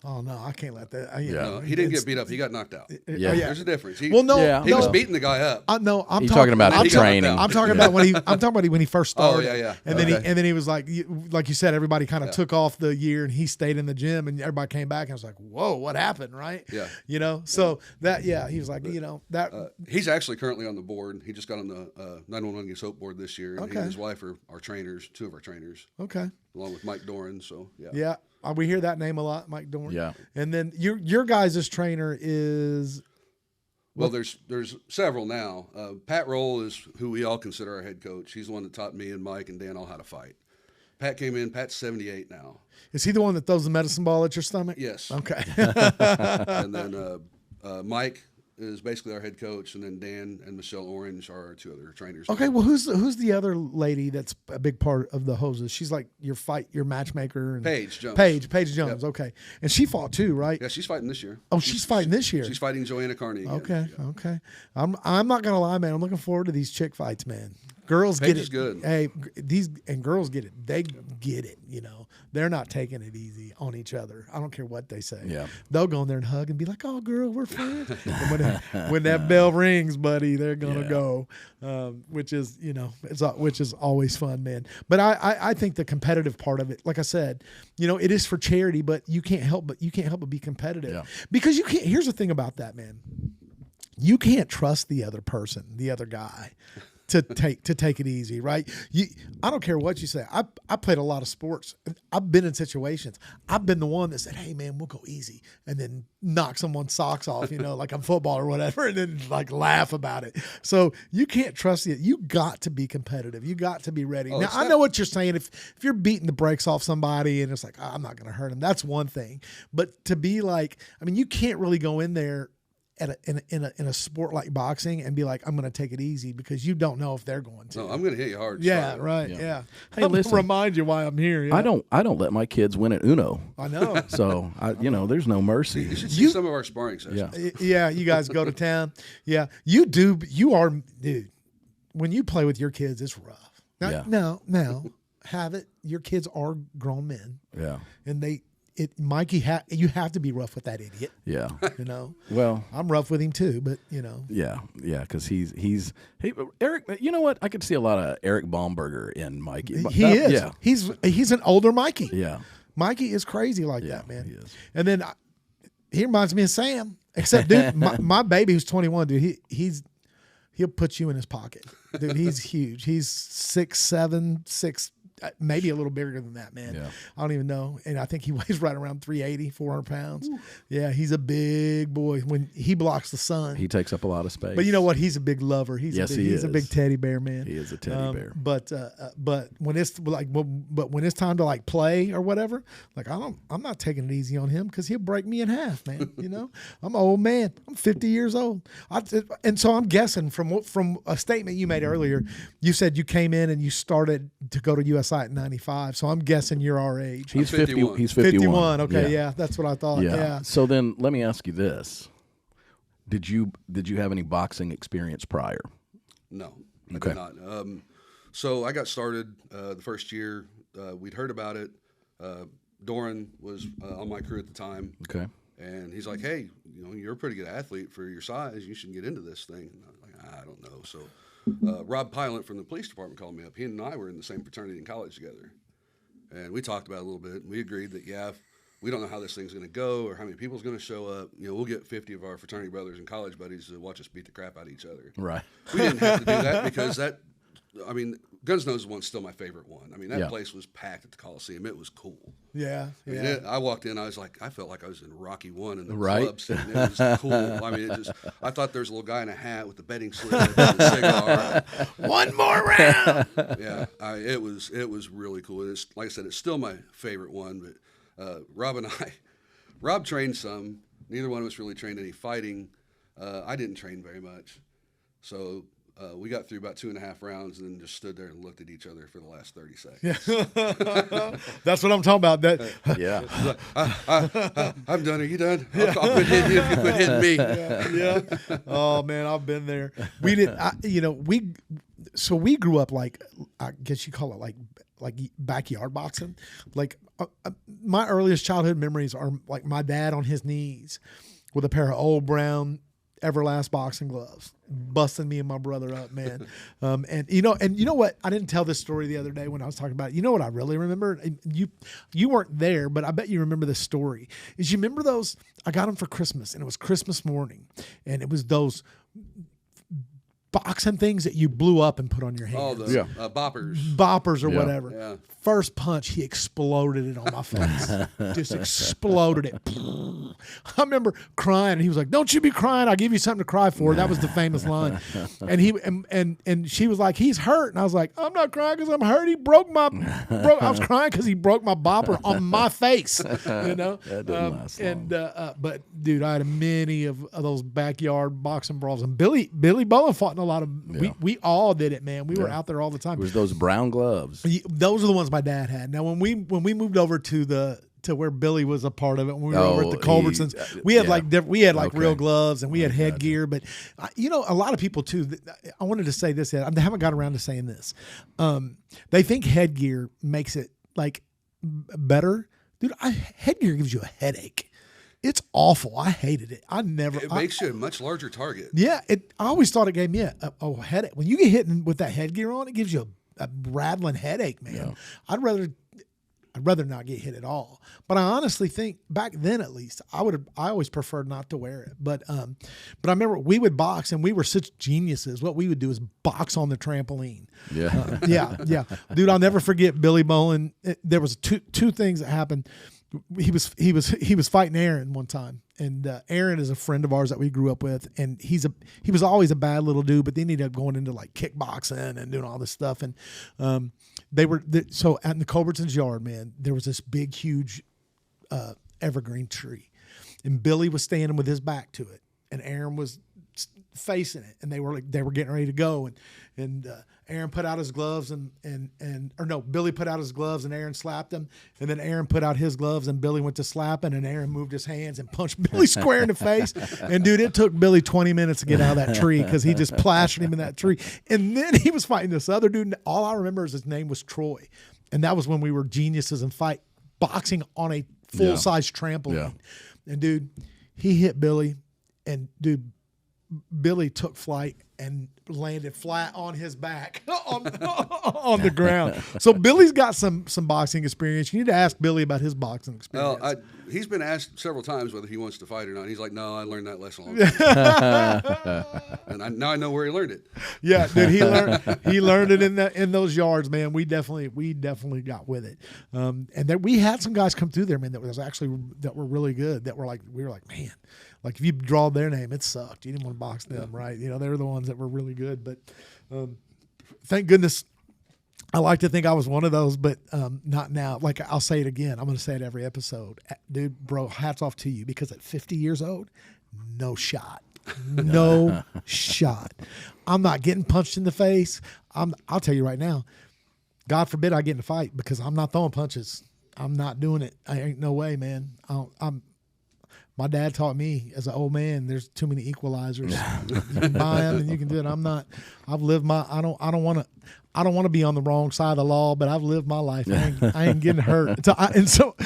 Speaker 1: "Oh no, I can't let that."
Speaker 3: No, he didn't get beat up. He got knocked out.
Speaker 2: Yeah.
Speaker 3: There's a difference. He
Speaker 1: Well, no,
Speaker 3: was beating the guy up.
Speaker 1: I'm
Speaker 2: He's talking about
Speaker 1: I'm
Speaker 2: the training.
Speaker 1: I'm talking about when he first started.
Speaker 3: Oh, yeah.
Speaker 1: And then he was like you said, everybody kind of took off the year, and he stayed in the gym, and everybody came back, and I was like, "Whoa, what happened?" Right?
Speaker 3: Yeah.
Speaker 1: So that he was like, that.
Speaker 3: He's actually currently on the board. He just got on the 911 Get Soap board this year. And he
Speaker 1: Okay.
Speaker 3: and his wife are our trainers, two of our trainers,
Speaker 1: Okay.
Speaker 3: along with Mike Doran. So
Speaker 1: Yeah. We hear that name a lot, Mike Dorn.
Speaker 2: Yeah.
Speaker 1: And then your guys' trainer is.
Speaker 3: Well, there's several now. Pat Roll is who we all consider our head coach. He's the one that taught me and Mike and Dan all how to fight. Pat came in. Pat's 78 now.
Speaker 1: Is he the one that throws the medicine ball at your stomach?
Speaker 3: Yes.
Speaker 1: Okay.
Speaker 3: And then Mike is basically our head coach, and then Dan and Michelle Orange are our two other trainers.
Speaker 1: Okay. Well, who's the other lady that's a big part of the hoses? She's like your matchmaker. And
Speaker 3: Paige Jones.
Speaker 1: Paige Jones.
Speaker 3: Yep.
Speaker 1: Okay. And she fought too, right?
Speaker 3: Yeah, she's fighting this year.
Speaker 1: Oh, she's fighting this year.
Speaker 3: She's fighting Joanna Carney again.
Speaker 1: Okay.
Speaker 3: Yeah.
Speaker 1: Okay. I'm not gonna lie, man. I'm looking forward to these chick fights, man. Girls
Speaker 3: Paige
Speaker 1: get it.
Speaker 3: is good.
Speaker 1: Hey, girls get it. They get it. They're not taking it easy on each other. I don't care what they say.
Speaker 2: Yeah.
Speaker 1: They'll go in there and hug and be like, "Oh, girl, we're friends." And when that bell rings, buddy, they're gonna go, which is always fun, man. But I think the competitive part of it, like I said, it is for charity, but you can't help but be competitive because you can't. Here's the thing about that, man. You can't trust the other person, the other guy, to take it easy, right? I don't care what you say. I played a lot of sports. I've been in situations. I've been the one that said, "Hey, man, we'll go easy," and then knock someone's socks off, like I'm football or whatever, and then like laugh about it. So you can't trust it. You got to be competitive. You got to be ready. Now I know what you're saying. If you're beating the brakes off somebody and it's like, I'm not going to hurt him, that's one thing. But to be like, you can't really go in there in a sport like boxing and be like, I'm going to take it easy, because you don't know if they're going to.
Speaker 3: No, I'm going to hit you hard.
Speaker 1: Yeah, right. Yeah.
Speaker 2: Hey,
Speaker 1: I'm
Speaker 2: listen.
Speaker 1: gonna remind you why I'm here. Yeah.
Speaker 2: I don't let my kids win at Uno.
Speaker 1: I know.
Speaker 2: So there's no mercy.
Speaker 3: You should see some of our sparring sessions.
Speaker 2: Yeah.
Speaker 1: Yeah, you guys go to town. Yeah, you do. You are, dude. When you play with your kids, it's rough. Now, have it. Your kids are grown men.
Speaker 2: Yeah.
Speaker 1: And Mikey, you have to be rough with that idiot.
Speaker 2: Yeah. Well,
Speaker 1: I'm rough with him too, but
Speaker 2: Yeah, because he's Eric. You know what? I could see a lot of Eric Baumberger in Mikey.
Speaker 1: He is.
Speaker 2: Yeah.
Speaker 1: He's an older Mikey.
Speaker 2: Yeah.
Speaker 1: Mikey is crazy like that, man.
Speaker 2: He is.
Speaker 1: And then he reminds me of Sam. Except, dude, my baby who's 21, dude, he'll put you in his pocket. Dude, he's huge. He's 6'7", maybe a little bigger than that, man.
Speaker 2: Yeah.
Speaker 1: I don't even know. And I think he weighs right around 380, 400 pounds. Ooh. Yeah, he's a big boy. When he blocks the sun,
Speaker 2: he takes up a lot of space.
Speaker 1: But you know what? He's a big lover. He's a big teddy bear, man.
Speaker 2: He is a teddy bear.
Speaker 1: But when it's like, when it's time to like play or whatever, like I'm not taking it easy on him, because he'll break me in half, man. I'm an old man. I'm 50 years old. And so I'm guessing from a statement you made earlier, you said you came in and you started to go to USI at 95. So I'm guessing you're our age.
Speaker 2: He's
Speaker 3: 51.
Speaker 2: He's 51.
Speaker 1: Okay, yeah, that's what I thought. Yeah.
Speaker 2: So then let me ask you this: Did you have any boxing experience prior?
Speaker 3: No, I
Speaker 2: Okay.
Speaker 3: did not. So I got started the first year. We'd heard about it. Doran was on my crew at the time.
Speaker 2: Okay.
Speaker 3: And he's like, hey, you're a pretty good athlete for your size. You should get into this thing. And I was like, I don't know. So Rob Pilot from the police department called me up. He and I were in the same fraternity in college together. And we talked about it a little bit. And we agreed that, if we don't know how this thing's going to go or how many people's going to show up, we'll get 50 of our fraternity brothers and college buddies to watch us beat the crap out of each other.
Speaker 2: Right.
Speaker 3: We didn't have to do that because Guns N' Roses one's still my favorite one. That place was packed at the Coliseum. It was cool.
Speaker 1: Yeah.
Speaker 3: I walked in, I felt like I was in Rocky I in the
Speaker 2: right.
Speaker 3: club scene. It was cool. I thought there was a little guy in a hat with a betting slip and a cigar.
Speaker 1: One more round.
Speaker 3: Yeah, it was really cool. And it's, like I said, it's still my favorite one. But Rob trained some. Neither one of us really trained any fighting. I didn't train very much. So we got through about 2.5 rounds and then just stood there and looked at each other for the last 30 seconds.
Speaker 1: Yeah. That's what I'm talking about.
Speaker 2: Yeah.
Speaker 3: I'm done. Are you done? I'll quit hitting you if you quit hitting me.
Speaker 1: Yeah. Oh, man, I've been there. We did, we grew up like, I guess you call it like backyard boxing. Like my earliest childhood memories are like my dad on his knees with a pair of old brown Everlast boxing gloves, busting me and my brother up, man. And you know what? I didn't tell this story the other day when I was talking about it. You know what I really remember? You weren't there, but I bet you remember this story. Is you remember those? I got them for Christmas, and it was Christmas morning, and it was those boxing things that you blew up and put on your hands.
Speaker 3: Oh, the boppers.
Speaker 1: Boppers or whatever.
Speaker 3: Yeah.
Speaker 1: First punch, he exploded it on my face. Just exploded it. I remember crying, and he was like, "Don't you be crying. I'll give you something to cry for." That was the famous line. And she was like, "He's hurt." And I was like, "I'm not crying because I'm hurt. He broke my I was crying because he broke my bopper on my face."
Speaker 2: That didn't last long.
Speaker 1: But dude, I had many of those backyard boxing brawls, and Billy Bolin fought in a lot of.
Speaker 2: Yeah.
Speaker 1: We all did it, man. We were out there all the time.
Speaker 2: It was those brown gloves.
Speaker 1: Those are the ones my dad had. Now, when we moved over to where Billy was a part of it, when we were over at the Culbertsons, we had real gloves and we had headgear. But a lot of people too. I wanted to say this. I haven't got around to saying this. They think headgear makes it like better, dude. Headgear gives you a headache. It's awful. I hated it. It
Speaker 3: makes you a much larger target.
Speaker 1: Yeah. I always thought it gave me a headache. When you get hit with that headgear on, it gives you a rattling headache, man. Yeah. I'd rather not get hit at all. But I honestly think back then, at least, I always preferred not to wear it. But I remember we would box, and we were such geniuses. What we would do is box on the trampoline.
Speaker 2: Yeah.
Speaker 1: Yeah. Dude, I'll never forget Billy Bolin. There was two things that happened. He was fighting Aaron one time, and Aaron is a friend of ours that we grew up with, and he was always a bad little dude, but then he ended up going into like kickboxing and doing all this stuff, and so at the Culbertson's yard, man, there was this big, huge evergreen tree, and Billy was standing with his back to it, and Aaron was facing it, and they were getting ready to go, and Aaron put out his gloves Billy put out his gloves and Aaron slapped him, and then Aaron put out his gloves and Billy went to slapping, and Aaron moved his hands and punched Billy square in the face. And dude, it took Billy 20 minutes to get out of that tree because he just plastered him in that tree. And then he was fighting this other dude. All I remember is his name was Troy, and that was when we were geniuses in boxing on a full-size trampoline. Yeah. And dude, he hit Billy, and dude, Billy took flight and landed flat on his back on the ground. So Billy's got some boxing experience. You need to ask Billy about his boxing experience.
Speaker 3: Well, he's been asked several times whether he wants to fight or not. He's like, "No, I learned that lesson a long time ago." And now I know where he learned it.
Speaker 1: Yeah, dude, he learned it in those yards, man. We definitely got with it. And then we had some guys come through there, man, that were really good. We were like, man. Like, if you draw their name, it sucked. You didn't want to box them, right? They were the ones that were really good. But thank goodness, I like to think I was one of those, but not now. Like, I'll say it again. I'm going to say it every episode. Dude, bro, hats off to you, because at 50 years old, no shot. No shot. I'm not getting punched in the face. I'll tell you right now, God forbid I get in a fight, because I'm not throwing punches. I'm not doing it. I ain't no way, man. My dad taught me as an old man, there's too many equalizers. You can buy them and you can do it. I've lived my, I don't want to be on the wrong side of the law, but I've lived my life. I ain't getting hurt. So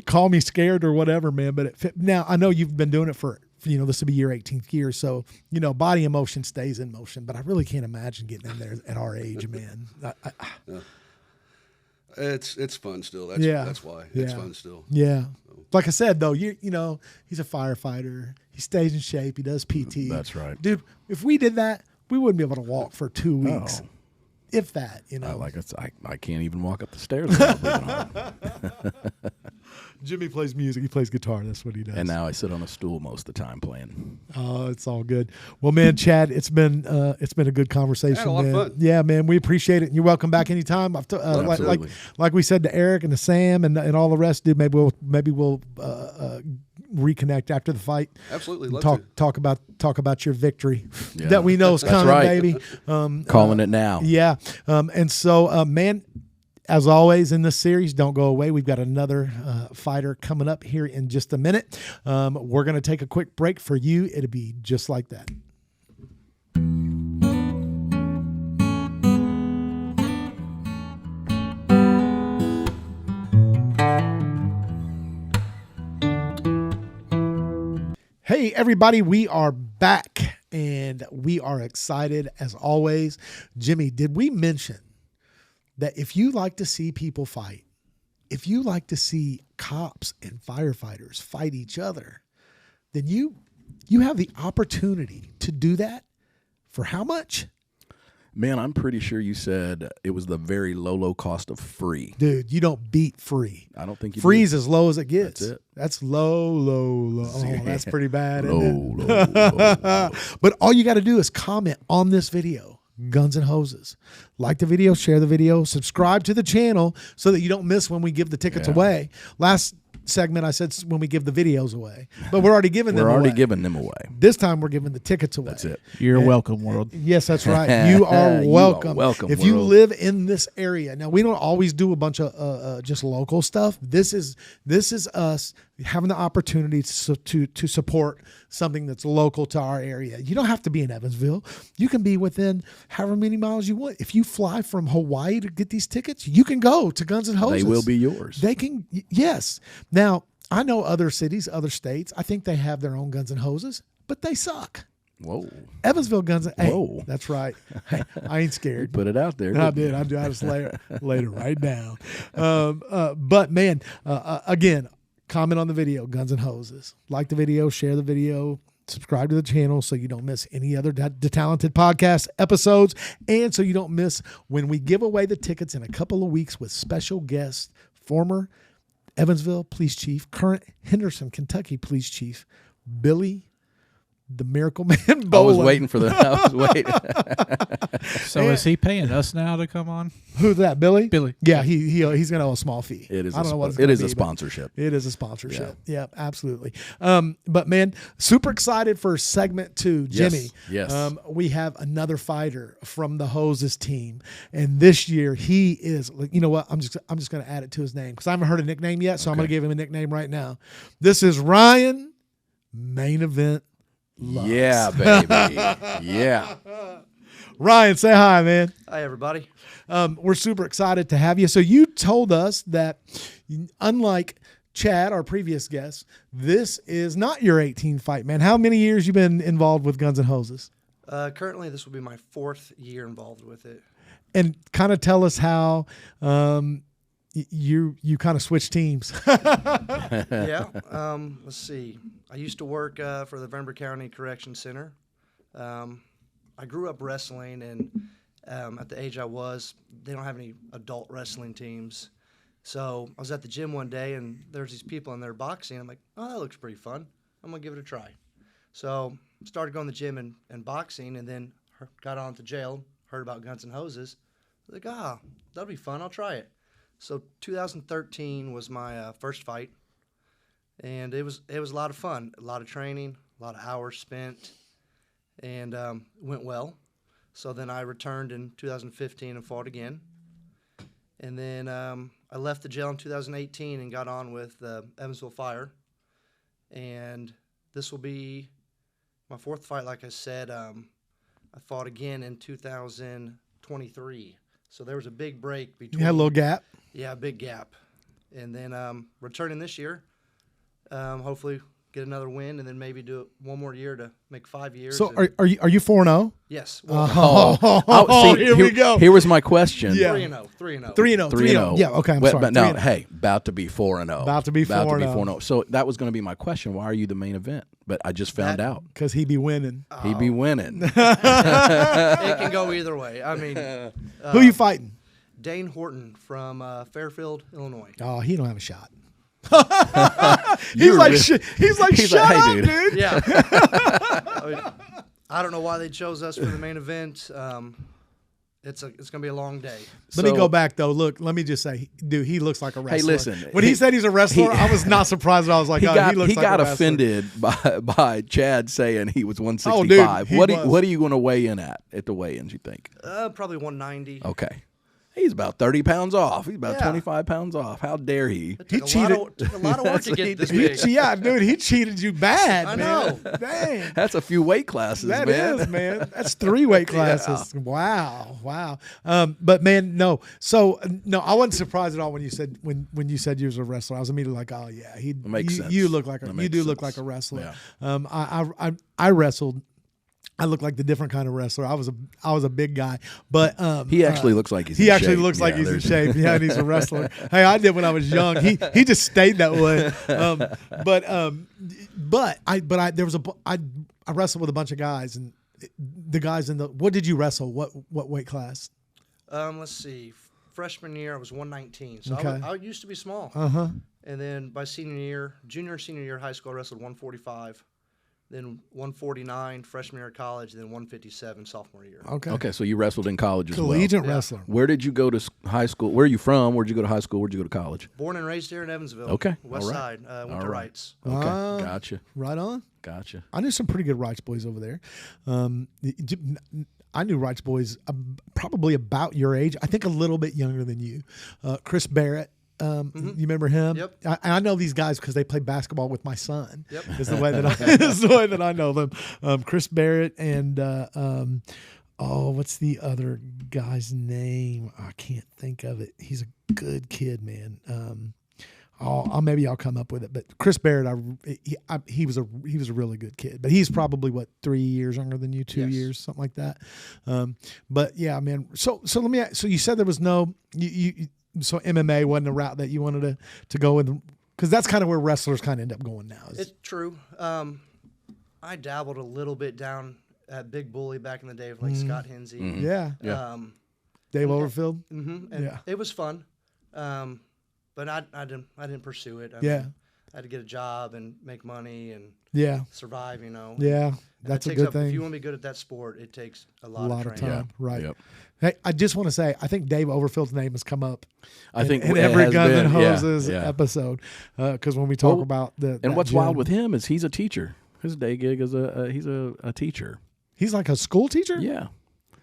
Speaker 1: call me scared or whatever, man. But now I know you've been doing it for, this will be your 18th year. So, body in motion stays in motion, but I really can't imagine getting in there at our age, man.
Speaker 3: It's fun still. That's why it's fun still.
Speaker 1: Yeah. Like I said, though, he's a firefighter. He stays in shape. He does PT.
Speaker 2: That's right.
Speaker 1: Dude, if we did that, we wouldn't be able to walk for 2 weeks. No. If that,
Speaker 2: I can't even walk up the stairs without
Speaker 1: Jimmy plays music. He plays guitar. That's what he does.
Speaker 2: And now I sit on a stool most of the time playing.
Speaker 1: Oh, it's all good. Well, man, Chad, it's been a good conversation.
Speaker 3: Had a lot
Speaker 1: man.
Speaker 3: of fun.
Speaker 1: Yeah, man, we appreciate it. And you're welcome back anytime. Like we said to Eric and to Sam and all the rest, dude. Maybe we'll reconnect after the fight.
Speaker 3: Absolutely,
Speaker 1: talk about your victory that we know is coming,
Speaker 2: right.
Speaker 1: baby.
Speaker 2: Calling it now.
Speaker 1: Yeah, and so, man. As always in this series, don't go away. We've got another fighter coming up here in just a minute. We're going to take a quick break for you. It'll be just like that. Hey, everybody, we are back, and we are excited as always. Jimmy, did we mention that if you like to see people fight, if you like to see cops and firefighters fight each other, then you have the opportunity to do that for how much?
Speaker 2: Man, I'm pretty sure you said it was the very low cost of free.
Speaker 1: Dude, you don't beat free.
Speaker 2: I don't think you
Speaker 1: Free's
Speaker 2: do.
Speaker 1: as low as it gets.
Speaker 2: That's it.
Speaker 1: That's low. Oh, that's pretty bad, isn't it?
Speaker 2: Low.
Speaker 1: But all you got to do is comment on this video. Guns and Hoses. Like the video, share the video, subscribe to the channel so that you don't miss when we give the tickets away. Last segment I said when we give the videos away, but we're already giving them away.
Speaker 2: We're already giving them away.
Speaker 1: This time we're giving the tickets away.
Speaker 2: That's it.
Speaker 4: You're welcome, world.
Speaker 1: Yes, that's right. You are welcome. If you
Speaker 2: world.
Speaker 1: live in this area. Now, we don't always do a bunch of just local stuff. This is us having the opportunity to support something that's local to our area. You don't have to be in Evansville. You can be within however many miles you want. If you fly from Hawaii to get these tickets, you can go to Guns and Hoses.
Speaker 2: They will be yours.
Speaker 1: They can, yes. Now, I know other cities, other states, I think they have their own Guns and Hoses, but they suck.
Speaker 2: Whoa.
Speaker 1: Evansville Guns.
Speaker 2: Whoa.
Speaker 1: Hey, that's right. Hey, I ain't scared.
Speaker 2: You put it out there.
Speaker 1: I did. I just laid it right down. But, man, again, comment on the video, Guns and Hoses. Like the video, share the video, subscribe to the channel so you don't miss any other DeTalented Podcast episodes, and so you don't miss when we give away the tickets in a couple of weeks with special guests, former Evansville Police Chief, current Henderson, Kentucky Police Chief, Billy the Miracle Man Bolin.
Speaker 2: I was waiting for that. I was waiting.
Speaker 4: So is he paying us now to come on?
Speaker 1: Who's that, Billy?
Speaker 4: Billy.
Speaker 1: Yeah, he's going to owe a small fee.
Speaker 2: It is.
Speaker 1: I don't know what it's
Speaker 2: it is
Speaker 1: be,
Speaker 2: a sponsorship.
Speaker 1: It is a sponsorship. Yeah, absolutely. But man, super excited for segment 2, Jimmy.
Speaker 2: Yes.
Speaker 1: We have another fighter from the Hoses team, and this year he is. You know what? I'm just going to add it to his name because I haven't heard a nickname yet, so I'm going to give him a nickname right now. This is Ryan, Main Event Loves.
Speaker 2: Yeah, baby. Yeah.
Speaker 1: Ryan, say hi, man.
Speaker 5: Hi, everybody.
Speaker 1: We're super excited to have you. So you told us that, unlike Chad, our previous guest, this is not your 18th fight, man. How many years you been involved with Guns and Hoses?
Speaker 5: Currently, this will be my 4th year involved with it.
Speaker 1: And kind of tell us how you kind of switched teams.
Speaker 5: Yeah. Let's see. I used to work for the Vernon County Correction Center. I grew up wrestling, and at the age I was, they don't have any adult wrestling teams. So I was at the gym one day, and there's these people in there boxing. I'm like, oh, that looks pretty fun. I'm going to give it a try. So started going to the gym and boxing, and then got on to jail, heard about Guns and Hoses. I was like, that'll be fun. I'll try it. So 2013 was my first fight, and it was a lot of fun, a lot of training, a lot of hours spent, and went well. So then I returned in 2015 and fought again. And then I left the jail in 2018 and got on with Evansville Fire. and this will be my 4th fight. Like I said, I fought again in 2023. So there was a big break between.
Speaker 1: You had a little gap.
Speaker 5: Yeah, a big gap. And then returning this year, hopefully get another win, and then maybe do it one more year to make 5 years.
Speaker 1: So are you 4-0?
Speaker 5: Yes.
Speaker 1: Oh, here we go.
Speaker 2: Here was my question.
Speaker 1: Yeah.
Speaker 5: 3-0. 3-0.
Speaker 1: 3-0.
Speaker 2: 3-0.
Speaker 1: Yeah, okay, I'm sorry.
Speaker 2: But no,
Speaker 1: 3-0.
Speaker 2: hey, about to be 4-0.
Speaker 1: About to be 4-0.
Speaker 2: So that was going to be my question. Why are you the main event? But I just found out.
Speaker 1: Because he be winning.
Speaker 2: He'd be winning.
Speaker 5: It can go either way. I mean,
Speaker 1: Who you fighting?
Speaker 5: Dane Horton from Fairfield, Illinois.
Speaker 1: Oh, he don't have a shot. He's like, shut
Speaker 2: hey,
Speaker 1: up, dude.
Speaker 5: Yeah. I mean, I don't know why they chose us for the main event. It's going to be a long day.
Speaker 1: Let me go back, though. Look, let me just say, dude, he looks like a wrestler.
Speaker 2: Hey, listen.
Speaker 1: When he said he's a wrestler, I was not surprised. I was like,
Speaker 2: he
Speaker 1: he looks
Speaker 2: he
Speaker 1: like
Speaker 2: got
Speaker 1: a wrestler.
Speaker 2: offended by Chad saying he was 165.
Speaker 1: Oh, dude, he was.
Speaker 2: What are you going to weigh in at the weigh-ins, you think?
Speaker 5: Probably 190.
Speaker 2: Okay. He's about 30 pounds off. He's about
Speaker 5: Yeah.
Speaker 2: 25 pounds off. How dare he?
Speaker 5: It took
Speaker 1: cheated.
Speaker 5: a lot of work to get this
Speaker 1: He,
Speaker 5: big.
Speaker 1: yeah, dude, he cheated you bad,
Speaker 5: I
Speaker 1: man.
Speaker 5: know.
Speaker 1: Dang.
Speaker 2: That's a few weight classes,
Speaker 1: That
Speaker 2: man.
Speaker 1: is, man. That's 3 weight classes. Wow. But man, no. So no, I wasn't surprised at all when you said when you said you was a wrestler. I was immediately like, oh yeah,
Speaker 2: makes sense.
Speaker 1: You look like
Speaker 2: That
Speaker 1: you
Speaker 2: makes
Speaker 1: do look
Speaker 2: sense.
Speaker 1: like a wrestler.
Speaker 2: Yeah.
Speaker 1: I wrestled. I look like the different kind of wrestler. I was a big guy, but
Speaker 2: He actually looks like he's
Speaker 1: he
Speaker 2: in
Speaker 1: actually
Speaker 2: shape.
Speaker 1: looks like
Speaker 2: Yeah,
Speaker 1: he's in
Speaker 2: there's-
Speaker 1: shape. Yeah, and he's a wrestler. Hey, I did when I was young. He just stayed that way. I wrestled with a bunch of guys, and the guys in the what did you wrestle? What weight class?
Speaker 5: Let's see. Freshman year, I was 119. So
Speaker 1: Okay.
Speaker 5: I used to be small.
Speaker 1: Uh-huh.
Speaker 5: And then by senior, senior year of high school, I wrestled 145. Then 149 freshman year of college, then 157 sophomore year.
Speaker 1: Okay.
Speaker 2: So you wrestled in college as well.
Speaker 1: Collegiate wrestler.
Speaker 2: Where did you go to high school? Where are you from? Where'd you go to high school? Where'd you go to college?
Speaker 5: Born and raised here in Evansville.
Speaker 2: Okay,
Speaker 5: West
Speaker 2: all right.
Speaker 5: side. Went
Speaker 2: All
Speaker 5: to
Speaker 2: right.
Speaker 5: Wrights.
Speaker 2: Okay,
Speaker 1: Ah.
Speaker 2: gotcha.
Speaker 1: Right on.
Speaker 2: Gotcha.
Speaker 1: I knew some pretty good Wrights boys over there. I knew Wrights boys probably about your age. I think a little bit younger than you. Chris Barrett. You remember him?
Speaker 5: Yep.
Speaker 1: I know these guys because they play basketball with my son.
Speaker 5: Yep.
Speaker 1: Is the way that I know them. Chris Barrett and what's the other guy's name? I can't think of it. He's a good kid, man. Maybe I'll come up with it. But Chris Barrett, he was a really good kid. But he's probably 3 years younger than you, 2
Speaker 5: Yes.
Speaker 1: years, something like that. But yeah, man. So let me. So you said there was no So MMA wasn't a route that you wanted to go in, because that's kind of where wrestlers kind of end up going now.
Speaker 5: It's true. I dabbled a little bit down at Big Bully back in the day with like Scott Hensey.
Speaker 2: Mm-hmm.
Speaker 1: Yeah. Dave Overfield.
Speaker 5: And
Speaker 1: Yeah.
Speaker 5: it was fun. But I didn't pursue it. I
Speaker 1: Yeah.
Speaker 5: mean, I had to get a job and make money and
Speaker 1: Yeah.
Speaker 5: survive, you know.
Speaker 1: Yeah.
Speaker 5: And
Speaker 1: That's
Speaker 5: it
Speaker 1: a
Speaker 5: takes
Speaker 1: good
Speaker 5: up,
Speaker 1: thing.
Speaker 5: If you want to be good at that sport, it takes a
Speaker 1: A
Speaker 5: lot,
Speaker 1: lot of
Speaker 5: training.
Speaker 1: time. Right.
Speaker 2: Yep.
Speaker 1: Hey, I just want to say, I think Dave Overfield's name has come up
Speaker 2: I think
Speaker 1: in
Speaker 2: it
Speaker 1: every
Speaker 2: has
Speaker 1: Guns
Speaker 2: been.
Speaker 1: and
Speaker 2: Yeah,
Speaker 1: Hoses
Speaker 2: yeah.
Speaker 1: episode, because when we talk
Speaker 2: Well,
Speaker 1: about
Speaker 2: And
Speaker 1: that
Speaker 2: what's
Speaker 1: gym,
Speaker 2: wild with him is he's a teacher. His day gig is he's a teacher.
Speaker 1: he's like a school teacher,
Speaker 2: Yeah.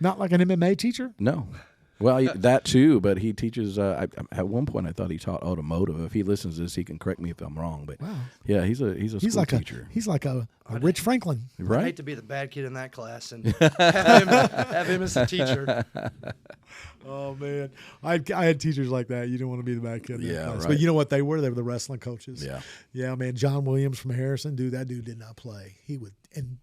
Speaker 1: not like an MMA teacher.
Speaker 2: No. Well, that too, but he teaches. At one point, I thought he taught automotive. If he listens to this, he can correct me if I'm wrong. But
Speaker 1: Wow.
Speaker 2: yeah, he's a school
Speaker 1: Like
Speaker 2: teacher,
Speaker 1: he's like a Rich Franklin.
Speaker 5: I
Speaker 2: right?
Speaker 5: hate to be the bad kid in that class and have him as a teacher.
Speaker 1: Oh man, I had teachers like that. You didn't want to be the bad kid in that
Speaker 2: Yeah,
Speaker 1: class.
Speaker 2: right.
Speaker 1: But you know what they were? They were the wrestling coaches.
Speaker 2: Yeah.
Speaker 1: Yeah, man. John Williams from Harrison, dude. That dude did not play. He would and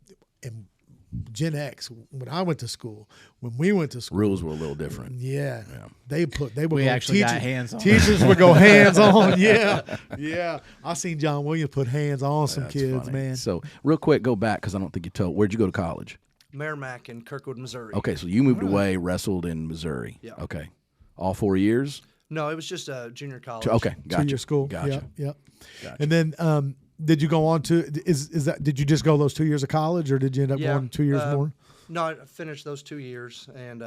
Speaker 1: Gen X. When I went to school, when we went to school,
Speaker 2: Rules were a little different.
Speaker 1: yeah, they would
Speaker 4: We
Speaker 1: go,
Speaker 4: actually got
Speaker 1: teachers-
Speaker 4: hands on.
Speaker 1: Teachers would go hands on. Yeah. I seen John Williams put hands on some
Speaker 2: That's
Speaker 1: kids,
Speaker 2: funny.
Speaker 1: man.
Speaker 2: So real quick, go back because I don't think you told. Where'd you go to college?
Speaker 5: Merrimack in Kirkwood, Missouri.
Speaker 2: Okay, so you moved away, wrestled in Missouri.
Speaker 5: Yeah.
Speaker 2: Okay, all 4 years.
Speaker 5: No, it was just a junior college.
Speaker 2: Okay, gotcha.
Speaker 1: 2-year school.
Speaker 2: Gotcha.
Speaker 1: Yep.
Speaker 2: Gotcha.
Speaker 1: And then, did you go on to did you just go those 2 years of college, or did you end up
Speaker 5: Yeah,
Speaker 1: going 2 years more?
Speaker 5: No, I finished those 2 years and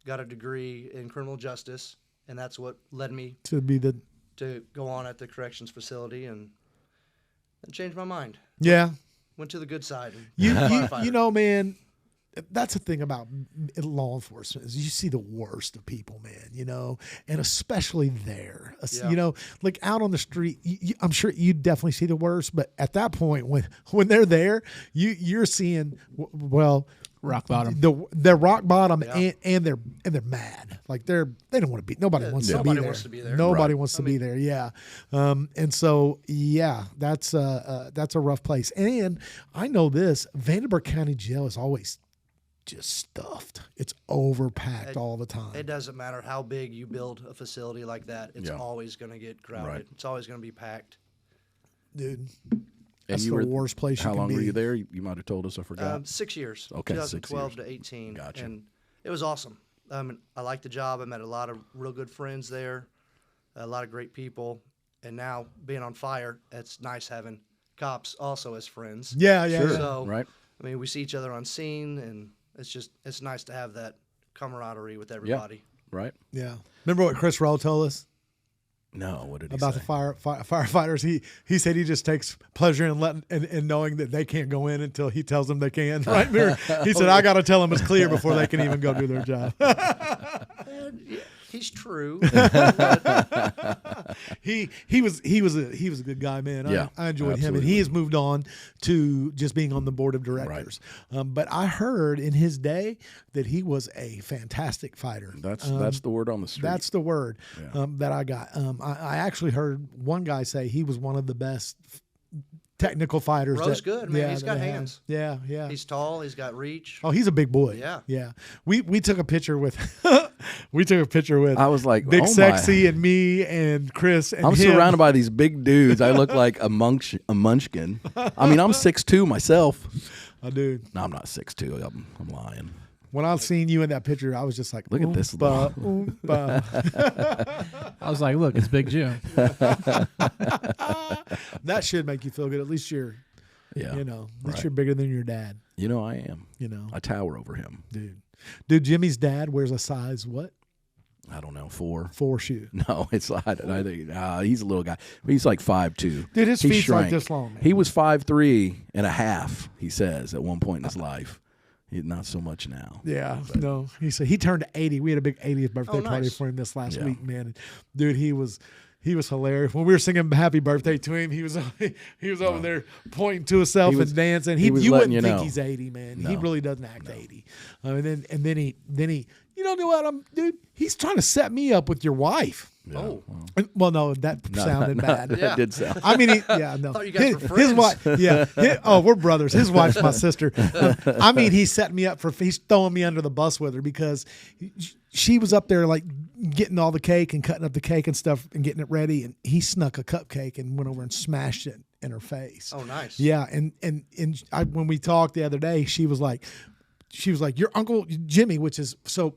Speaker 5: got a degree in criminal justice, and that's what led me
Speaker 1: To be the
Speaker 5: to go on at the corrections facility and changed my mind.
Speaker 1: yeah.
Speaker 5: Went to the good side. And
Speaker 1: You
Speaker 5: Firefighter.
Speaker 1: know, man, that's the thing about law enforcement is you see the worst of people, man, and especially there, like out on the street, I'm sure you definitely see the worst, but at that point when they're there, you're seeing,
Speaker 4: rock bottom.
Speaker 1: They're rock bottom, and they're mad. Like they don't want to be. Nobody wants to be there. Nobody wants to be there. Yeah, and so that's a rough place. And I know this Vanderbilt County Jail is always just stuffed. It's overpacked all the time.
Speaker 5: It doesn't matter how big you build a facility like that. It's always going to get crowded. Right. It's always going to be packed,
Speaker 1: dude. That's the worst place you can be.
Speaker 2: How long were you there? You might have told us. I forgot.
Speaker 5: 6 years.
Speaker 2: Okay,
Speaker 5: 2012
Speaker 2: 6 years.
Speaker 5: to 18.
Speaker 2: Gotcha.
Speaker 5: And it was awesome. I liked the job. I met a lot of real good friends there, a lot of great people. And now being on fire, it's nice having cops also as friends.
Speaker 1: Yeah.
Speaker 5: So,
Speaker 2: right.
Speaker 5: I mean, we see each other on scene, and it's nice to have that camaraderie with everybody.
Speaker 2: Yeah. Right.
Speaker 1: Yeah. Remember what Chris Rowe told us?
Speaker 2: No, what did he
Speaker 1: about
Speaker 2: say?
Speaker 1: the firefighters? He said he just takes pleasure in knowing that they can't go in until he tells them they can. Right? He said, I got to tell them it's clear before they can even go do their job.
Speaker 5: He's true.
Speaker 1: He was a good guy, man. I enjoyed him, and he has moved on to just being on the board of directors. Right. But I heard in his day that he was a fantastic fighter.
Speaker 2: That's the word on the street.
Speaker 1: That's the word that I got. I actually heard one guy say he was one of the best technical fighters.
Speaker 5: Rowe's good, man. He's got hands.
Speaker 1: Yeah.
Speaker 5: He's tall. He's got reach.
Speaker 1: Oh, he's a big boy. Yeah. We took a picture with. I was like Big Sexy and me and Chris. And
Speaker 2: I'm surrounded by these big dudes. I look like a munchkin. I mean, I'm 6'2" myself.
Speaker 1: Oh, dude.
Speaker 2: No, I'm not 6'2". I'm lying.
Speaker 1: When I seen you in that picture, I was just like,
Speaker 2: look at this.
Speaker 4: I was like, look, it's Big Jim.
Speaker 1: That should make you feel good. At least you're, you're bigger than your dad.
Speaker 2: I am. I tower over him.
Speaker 1: Dude, Jimmy's dad wears a size what?
Speaker 2: I don't know, 4.
Speaker 1: 4 shoe.
Speaker 2: No, it's I think he's a little guy. He's like 5'2".
Speaker 1: Dude, his feet's like this long, man.
Speaker 2: He was 5'3.5", he says, at one point in his life. Not so much now.
Speaker 1: Yeah, no. He said he turned 80. We had a big 80th birthday party for him this last week, man. And dude, he was hilarious. When we were singing "Happy Birthday" to him, he was over there pointing to himself and dancing. You wouldn't think he's 80, man. No. He really doesn't act 80. And then he you don't know what dude. He's trying to set me up with your wife.
Speaker 2: Yeah.
Speaker 5: Oh,
Speaker 1: well, no, that sounded bad.
Speaker 2: That did sound.
Speaker 1: I mean, no.
Speaker 5: I thought you guys were friends.
Speaker 1: His wife, we're brothers. His wife's my sister. I mean, he's setting me up he's throwing me under the bus with her because she was up there like getting all the cake and cutting up the cake and stuff and getting it ready, and he snuck a cupcake and went over and smashed it in her face.
Speaker 5: Oh, nice.
Speaker 1: Yeah, and when we talked the other day, she was like, your Uncle Jimmy, which is so.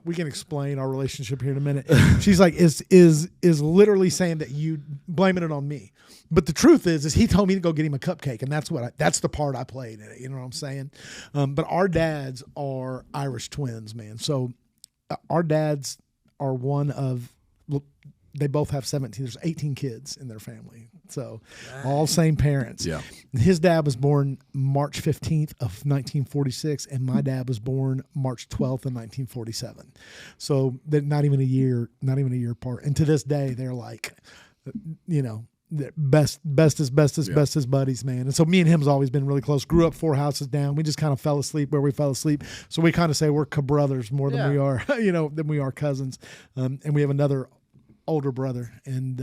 Speaker 1: We can explain our relationship here in a minute. She's like, is literally saying that you blaming it on me. But the truth is he told me to go get him a cupcake, and that's the part I played in it. You know what I'm saying? But our dads are Irish twins, man. So our dads are they both have 17. There's 18 kids in their family. So all same parents.
Speaker 2: Yeah.
Speaker 1: His dad was born March 15th of 1946, and my dad was born March 12th of 1947. So they're not even a year apart. And to this day, they're like, best as buddies, man. And so me and him's always been really close. Grew up 4 houses down. We just kind of fell asleep where we fell asleep. So we kind of say we're brothers more than we are, than we are cousins. And we have another older brother, and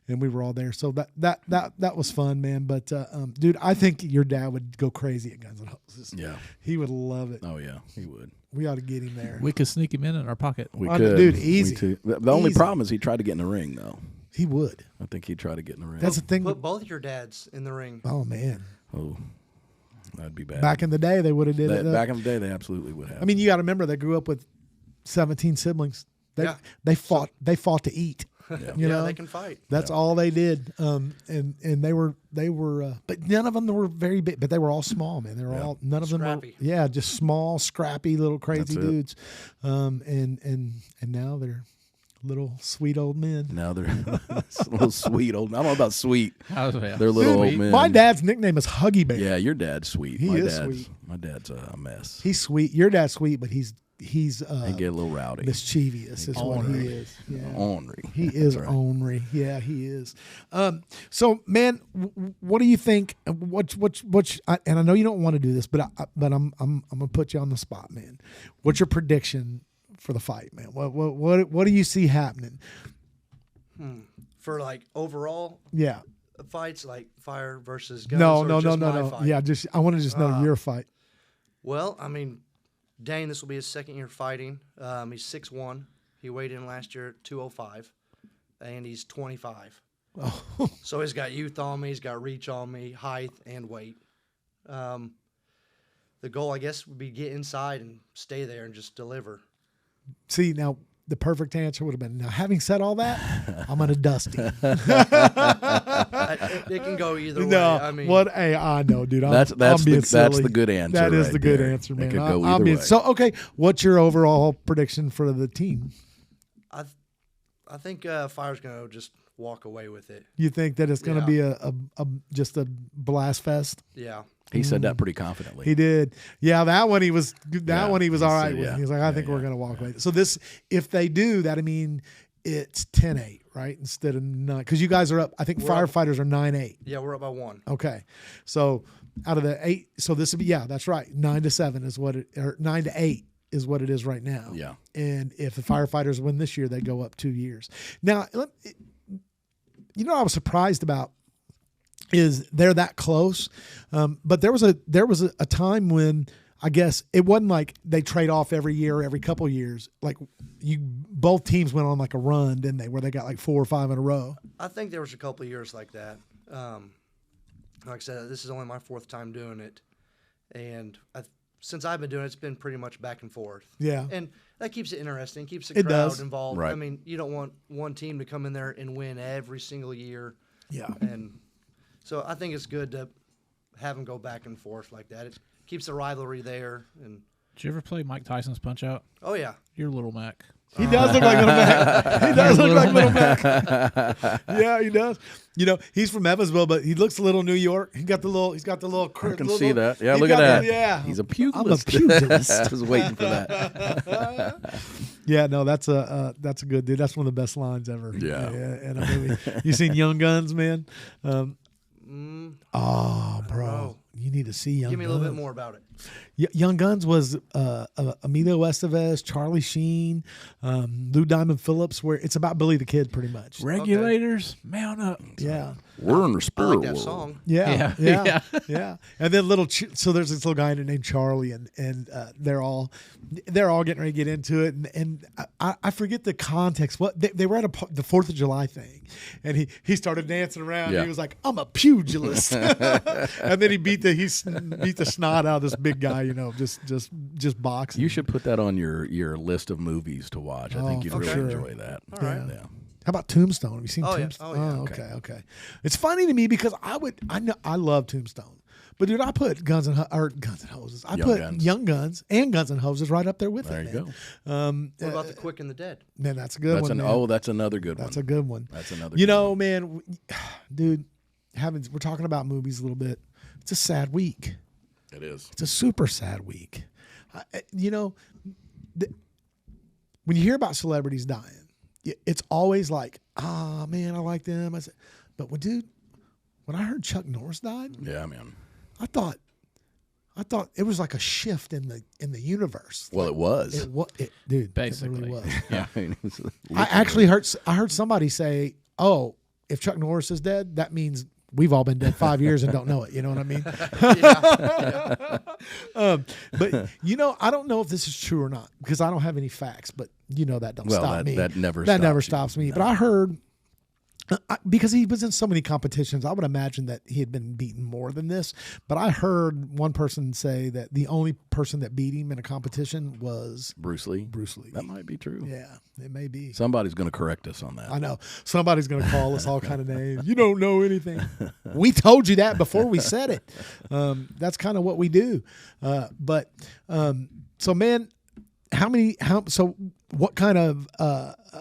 Speaker 1: we were all there. So that was fun, man. But dude, I think your dad would go crazy at Guns N' Roses.
Speaker 2: Yeah,
Speaker 1: he would love it.
Speaker 2: Oh yeah, he would.
Speaker 1: We ought to get him there.
Speaker 4: We could sneak him in our pocket.
Speaker 2: We could,
Speaker 1: dude. Easy.
Speaker 2: The only problem is he tried to get in the ring, though.
Speaker 1: He would.
Speaker 2: I think he'd try to get in the ring.
Speaker 1: That's the thing.
Speaker 5: Put both your dads in the ring.
Speaker 1: Oh man.
Speaker 2: Oh, that'd be bad.
Speaker 1: Back in the day, they would have did it.
Speaker 2: Back in the day, they absolutely would have.
Speaker 1: I mean, you got to remember they grew up with 17 siblings. They fought to eat.
Speaker 2: Yeah.
Speaker 5: They can fight.
Speaker 1: That's all they did. And they were, but none of them were very big. But they were all small, man. They were all none of
Speaker 5: scrappy.
Speaker 1: them were, just small, scrappy little crazy dudes. And now they're Little sweet old men.
Speaker 2: No, they're little sweet old. I don't know about sweet.
Speaker 4: Oh, yeah.
Speaker 2: They're little
Speaker 1: Dude,
Speaker 2: old men.
Speaker 1: My dad's nickname is Huggy Bear.
Speaker 2: Yeah, your dad's sweet.
Speaker 1: He is sweet.
Speaker 2: My dad's a mess.
Speaker 1: He's sweet. Your dad's sweet, but he's
Speaker 2: He get a little rowdy.
Speaker 1: mischievous is what
Speaker 4: Ornery.
Speaker 1: he is. Yeah.
Speaker 2: Ornery.
Speaker 1: He is ornery. Yeah, he is. So, man, what do you think? And I know you don't want to do this, but I'm gonna put you on the spot, man. What's your prediction for the fight, man? What do you see happening?
Speaker 5: For like overall
Speaker 1: Yeah.
Speaker 5: fights, like fire versus guns.
Speaker 1: No.
Speaker 5: or just my fight?
Speaker 1: Yeah, I want to just know your fight.
Speaker 5: Well, I mean, Dane, this will be his second year fighting. He's 6'1". He weighed in last year at 205, and he's 25.
Speaker 1: Oh.
Speaker 5: So he's got youth on me. He's got reach on me, height and weight. The goal, I guess, would be get inside and stay there and just deliver.
Speaker 1: See, now the perfect answer would have been, now having said all that, I'm going to dust him.
Speaker 5: It can go either way.
Speaker 1: No,
Speaker 5: I mean,
Speaker 1: I know, dude.
Speaker 2: That's
Speaker 1: being silly.
Speaker 2: the good answer.
Speaker 1: That is
Speaker 2: right
Speaker 1: the good
Speaker 2: there.
Speaker 1: answer, man.
Speaker 2: It could go
Speaker 1: I'm
Speaker 2: either
Speaker 1: being,
Speaker 2: way.
Speaker 1: so, okay, what's your overall prediction for the team?
Speaker 5: I think Fire's going to just walk away with it.
Speaker 1: You think that it's going to
Speaker 5: Yeah.
Speaker 1: be just a blast fest?
Speaker 5: Yeah.
Speaker 2: He said that pretty confidently.
Speaker 1: He did. Yeah, that one he was all
Speaker 2: he
Speaker 1: right
Speaker 2: said,
Speaker 1: with.
Speaker 2: yeah.
Speaker 1: He was like, I think we're going to walk away. So this, if they do that, I mean, it's 10-8, right? Instead of 9, because you guys are up. I think Firefighters are 9-8.
Speaker 5: Yeah, we're up by 1.
Speaker 1: Okay, so out of the 8, so this would be, yeah, that's right. 9-7 is what it, or 9-8 is what it is right now.
Speaker 2: Yeah.
Speaker 1: And if the Firefighters win this year, they go up 2 years. Now, you know what I was surprised about is they're that close, but there was a time when I guess it wasn't like they trade off every year, every couple years. Like both teams went on like a run, didn't they? Where they got like 4 or 5 in a row.
Speaker 5: I think there was a couple of years like that. Like I said, this is only my 4th time doing it, and since I've been doing it, it's been pretty much back and forth.
Speaker 1: Yeah.
Speaker 5: And that keeps it interesting, keeps the
Speaker 1: It
Speaker 5: crowd
Speaker 1: does.
Speaker 5: involved.
Speaker 2: Right.
Speaker 5: I mean, you don't want one team to come in there and win every single year.
Speaker 1: Yeah.
Speaker 5: And so I think it's good to have them go back and forth like that. It keeps the rivalry there. And
Speaker 4: Did you ever play Mike Tyson's Punch Out?
Speaker 5: oh yeah,
Speaker 4: You're Little Mac.
Speaker 1: He does look like Little Mac. He does look like Little Mac. Yeah, he does. You know, he's from Evansville, but he looks a little New York. He's got the little.
Speaker 2: I can see that. Yeah, look at that.
Speaker 1: Yeah,
Speaker 2: He's a pugilist.
Speaker 1: I'm a pugilist.
Speaker 2: I was waiting for that.
Speaker 1: Yeah, no, that's a good dude. That's one of the best lines ever.
Speaker 2: Yeah.
Speaker 1: in a movie. You seen Young Guns, man? Oh, bro,
Speaker 5: know.
Speaker 1: you need to see Young Guns.
Speaker 5: give me a little bit more about it.
Speaker 1: Young Guns was Emilio Estevez, Charlie Sheen, Lou Diamond Phillips. Where it's about Billy the Kid, pretty much.
Speaker 4: Regulators, mount up.
Speaker 1: Yeah.
Speaker 2: We're in the
Speaker 5: I
Speaker 2: spirit
Speaker 5: like that
Speaker 2: world.
Speaker 5: song.
Speaker 1: Yeah,
Speaker 4: Yeah.
Speaker 1: yeah, yeah. And then so there's this little guy named Charlie, and they're all getting ready to get into it, and I forget the context. What they were at the 4th of July thing, and he started dancing around.
Speaker 2: Yeah.
Speaker 1: He was like, "I'm a pugilist," and then he beat the snot out of this big guy, you know, just boxing.
Speaker 2: You should put that on your list of movies to watch. I think you'd
Speaker 1: for
Speaker 2: really
Speaker 1: sure.
Speaker 2: enjoy that.
Speaker 5: All right.
Speaker 2: Yeah.
Speaker 1: How about Tombstone? Have you seen
Speaker 5: Oh, yeah.
Speaker 1: Tombstone?
Speaker 5: Oh, yeah.
Speaker 1: Okay. It's funny to me because I love Tombstone, but dude, I put Guns and Hoses. I
Speaker 2: Young
Speaker 1: put
Speaker 2: Guns.
Speaker 1: Young Guns and Guns and Hoses right up there with
Speaker 2: There
Speaker 1: it.
Speaker 2: you
Speaker 1: man.
Speaker 5: What about The Quick and the Dead?
Speaker 1: Man, that's a good one. Man.
Speaker 2: That's another good
Speaker 1: That's
Speaker 2: one.
Speaker 1: a good one.
Speaker 2: That's another.
Speaker 1: You
Speaker 2: good
Speaker 1: know,
Speaker 2: one.
Speaker 1: man, dude, we're talking about movies a little bit. It's a sad week.
Speaker 2: It is.
Speaker 1: It's a super sad week. You know, when you hear about celebrities dying, it's always like, man, I like them. But when I heard Chuck Norris died,
Speaker 2: Yeah, man.
Speaker 1: I thought it was like a shift in the universe.
Speaker 2: Well, it was.
Speaker 1: Dude,
Speaker 4: Basically.
Speaker 1: it really was.
Speaker 2: Yeah. I mean, it was
Speaker 1: I actually heard somebody say, "Oh, if Chuck Norris is dead, that means we've all been dead 5 years and don't know it." You know what I mean? But you know, I don't know if this is true or not because I don't have any facts. But you know, that don't stop me.
Speaker 2: That never
Speaker 1: stops me.
Speaker 2: No.
Speaker 1: But I heard because he was in so many competitions, I would imagine that he had been beaten more than this. But I heard one person say that the only person that beat him in a competition was
Speaker 2: Bruce Lee.
Speaker 1: Bruce Lee.
Speaker 2: That might be true.
Speaker 1: Yeah, it may be.
Speaker 2: Somebody's going to correct us on that.
Speaker 1: I know. Somebody's going to call us all kind of names. You don't know anything. We told you that before we said it. That's kind of what we do. So, man, so what kind of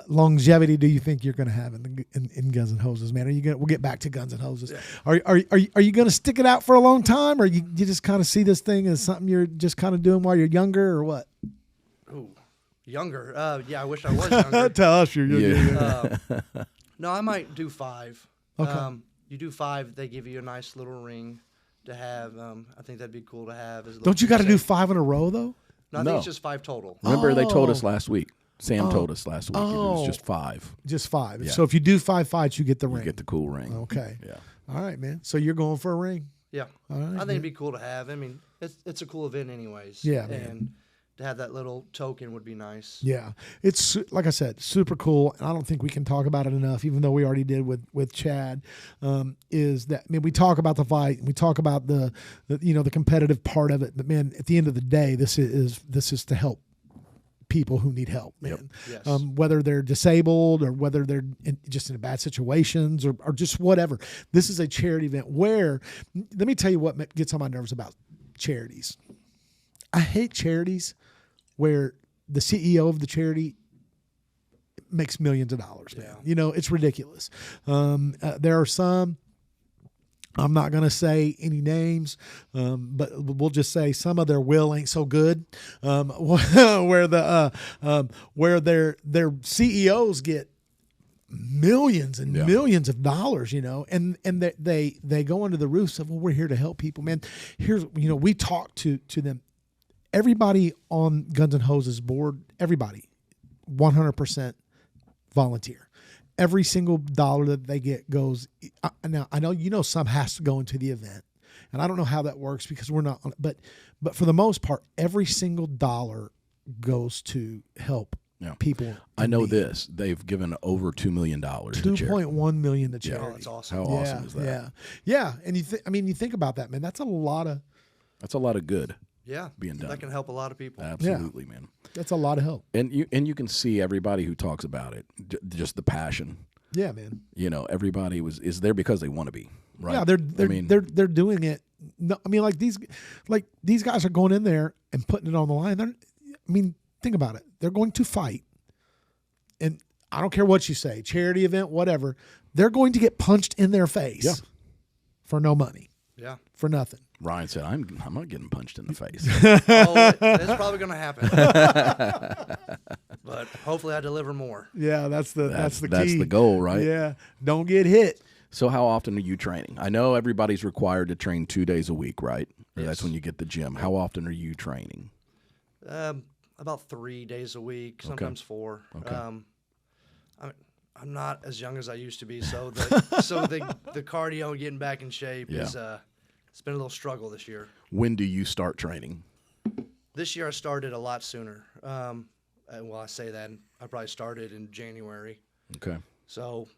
Speaker 1: longevity do you think you're going to have in Guns and Hoses, man? We'll get back to Guns and Hoses. Yeah. Are you going to stick it out for a long time, or you just kind of see this thing as something you're just kind of doing while you're younger, or what?
Speaker 5: Ooh, younger. Yeah, I wish I was younger.
Speaker 1: Tell us you're younger.
Speaker 5: No, I might do 5.
Speaker 1: Okay.
Speaker 5: You do 5, they give you a nice little ring to have. I think that'd be cool to have.
Speaker 1: Don't you got to do 5 in a row though?
Speaker 5: No, I think it's just 5 total.
Speaker 2: Remember, they told us last week. Sam told us last week it was just 5.
Speaker 1: Just 5.
Speaker 2: Yeah.
Speaker 1: So if you do 5 fights, you get the ring.
Speaker 2: You get the cool ring.
Speaker 1: Okay.
Speaker 2: Yeah.
Speaker 1: All right, man. So you're going for a ring.
Speaker 5: Yeah.
Speaker 1: All right,
Speaker 5: I think it'd be cool to have. I mean, it's a cool event anyways.
Speaker 1: Yeah, man.
Speaker 5: And to have that little token would be nice.
Speaker 1: Yeah. It's, like I said, super cool. And I don't think we can talk about it enough, even though we already did with Chad, is that, I mean, we talk about the fight, we talk about the competitive part of it, but man, at the end of the day, this is to help people who need help, man.
Speaker 5: Yep. Yes.
Speaker 1: Whether they're disabled or whether they're just in bad situations or just whatever. This is a charity event where, let me tell you what gets on my nerves about charities. I hate charities where the CEO of the charity makes millions of dollars, man.
Speaker 5: Yeah.
Speaker 1: It's ridiculous. There are some, I'm not going to say any names, but we'll just say some of their will ain't so good, where their CEOs get millions and millions of dollars, and they go under the roof of, well, we're here to help people, man. Here's, we talk to them. Everybody on Guns and Hoses board, everybody, 100% volunteer. Every single dollar that they get goes. Now I know some has to go into the event, and I don't know how that works because we're not on it. But for the most part, every single dollar goes to help people.
Speaker 2: I know this. They've given over $2 million.
Speaker 1: $2.1 million to charity.
Speaker 5: Oh, that's awesome.
Speaker 2: How awesome is that?
Speaker 1: Yeah. And you think about that, man. That's a lot of
Speaker 2: good.
Speaker 5: Yeah,
Speaker 2: being done.
Speaker 5: That can help a lot of people.
Speaker 2: Absolutely, man.
Speaker 1: That's a lot of help.
Speaker 2: And you can see everybody who talks about it, just the passion.
Speaker 1: Yeah, man.
Speaker 2: Everybody is there because they want to be, right?
Speaker 1: Yeah, they're doing it. No, I mean, like these guys are going in there and putting it on the line. Think about it. They're going to fight, and I don't care what you say, charity event, whatever. They're going to get punched in their face for no money.
Speaker 5: Yeah,
Speaker 1: for nothing.
Speaker 2: Ryan said, "I'm not getting punched in the face."
Speaker 5: That's probably going to happen, but hopefully I deliver more.
Speaker 1: Yeah, that's the key.
Speaker 2: That's the goal, right?
Speaker 1: Yeah, don't get hit.
Speaker 2: So, how often are you training? I know everybody's required to train 2 days a week, right? Yes. That's when you get the gym. How often are you training?
Speaker 5: About 3 days a week, sometimes 4.
Speaker 2: Okay.
Speaker 5: I'm not as young as I used to be, so the cardio and getting back in shape is it's been a little struggle this year.
Speaker 2: When do you start training?
Speaker 5: This year I started a lot sooner. I say that, I probably started in January.
Speaker 2: Okay.
Speaker 5: So,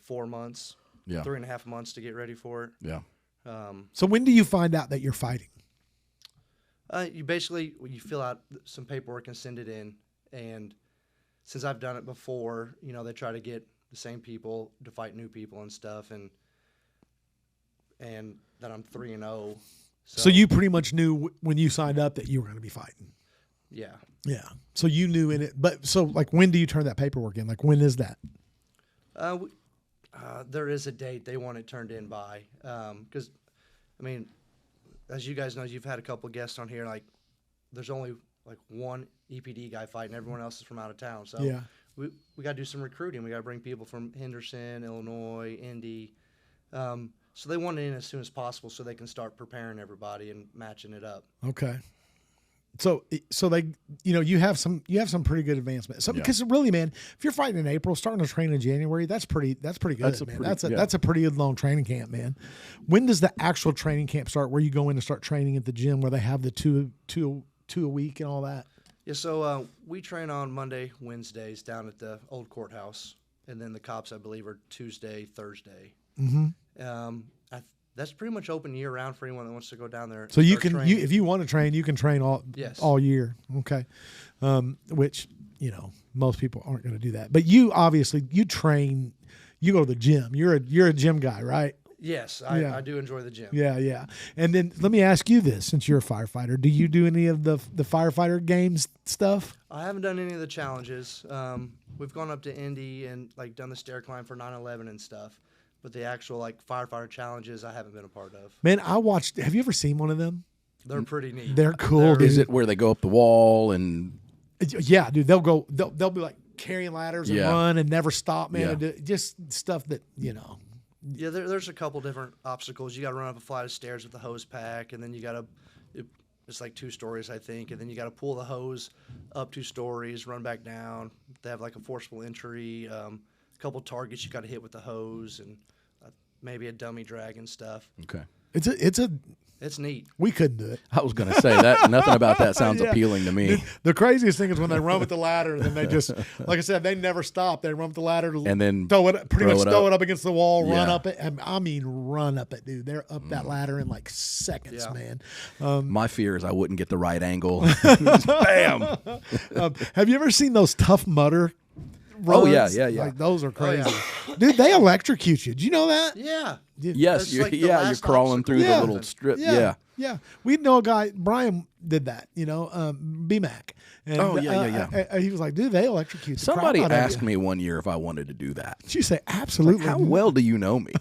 Speaker 5: 4 months?
Speaker 2: Yeah.
Speaker 5: 3.5 months to get ready for it.
Speaker 2: Yeah.
Speaker 1: So when do you find out that you're fighting?
Speaker 5: You fill out some paperwork and send it in, and since I've done it before, they try to get the same people to fight new people and stuff, and that I'm 3-0.
Speaker 1: So you pretty much knew when you signed up that you were going to be fighting.
Speaker 5: Yeah.
Speaker 1: Yeah. So you knew in it, but so when do you turn that paperwork in? When is that?
Speaker 5: There is a date they want it turned in by, because, as you guys know, you've had a couple of guests on here. There's only one EPD guy fighting. Everyone else is from out of town. So
Speaker 1: yeah.
Speaker 5: we got to do some recruiting. We got to bring people from Henderson, Illinois, Indy. So they want it in as soon as possible so they can start preparing everybody and matching it up.
Speaker 1: Okay. So they, you have some pretty good advancement. So because really, man, if you're fighting in April, starting to train in January, that's pretty good. That's a pretty good long training camp, man. When does the actual training camp start? Where you go in to start training at the gym, where they have the two a week and all that?
Speaker 5: Yeah. So we train on Monday, Wednesdays down at the old courthouse, and then the cops, I believe, are Tuesday, Thursday.
Speaker 1: Mm-hmm.
Speaker 5: That's pretty much open year round for anyone that wants to go down there.
Speaker 1: So if you want to train, you can train all year. Okay. Which, most people aren't going to do that. But you obviously, you train, you go to the gym. You're a gym guy, right?
Speaker 5: Yes,
Speaker 1: Yeah.
Speaker 5: I do enjoy the gym.
Speaker 1: Yeah, yeah. And then let me ask you this: since you're a firefighter, do you do any of the firefighter games stuff?
Speaker 5: I haven't done any of the challenges. We've gone up to Indy and like done the stair climb for 9/11 and stuff, but the actual like firefighter challenges I haven't been a part of.
Speaker 1: Man, I watched. Have you ever seen one of them?
Speaker 5: They're pretty neat.
Speaker 1: They're cool. Dude.
Speaker 2: Is it where they go up the wall and?
Speaker 1: Yeah, dude. They'll be like carrying ladders and
Speaker 2: Yeah.
Speaker 1: run and never stop, man.
Speaker 2: Yeah.
Speaker 1: And just stuff that
Speaker 5: Yeah, there's a couple different obstacles. You got to run up a flight of stairs with the hose pack, and then you got to. It's like 2 stories, I think, and then you got to pull the hose up 2 stories, run back down. They have like a forcible entry, a couple targets you got to hit with the hose, and maybe a dummy drag and stuff.
Speaker 2: Okay.
Speaker 5: It's neat.
Speaker 1: We couldn't do it.
Speaker 2: I was going to say that. Nothing about that sounds
Speaker 1: Yeah.
Speaker 2: appealing to me.
Speaker 1: Dude, the craziest thing is when they run with the ladder, and then they just, like I said, they never stop. They run with the ladder
Speaker 2: And then
Speaker 1: throw it up against the wall, run
Speaker 2: Yeah.
Speaker 1: up it. I mean, run up it, dude. They're up that ladder in like seconds,
Speaker 5: Yeah.
Speaker 1: man.
Speaker 2: My fear is I wouldn't get the right angle. Bam.
Speaker 1: Have you ever seen those Tough Mudder runs?
Speaker 2: Oh, yeah.
Speaker 1: Like those are
Speaker 5: Oh,
Speaker 1: crazy,
Speaker 5: yeah.
Speaker 1: dude. They electrocute you. Did you know that?
Speaker 5: Yeah.
Speaker 2: Yes,
Speaker 5: That's
Speaker 2: you're,
Speaker 5: like the
Speaker 2: you're
Speaker 5: last
Speaker 2: crawling through
Speaker 1: Yeah.
Speaker 2: the little strip.
Speaker 1: Yeah. We know a guy, Brian did that, BMAC. And,
Speaker 2: Oh, yeah.
Speaker 1: he was like, dude, they electrocute the crap
Speaker 2: Somebody
Speaker 1: out of
Speaker 2: asked
Speaker 1: you.
Speaker 2: me one year if I wanted to do that.
Speaker 1: You say, absolutely.
Speaker 2: How well do you know me?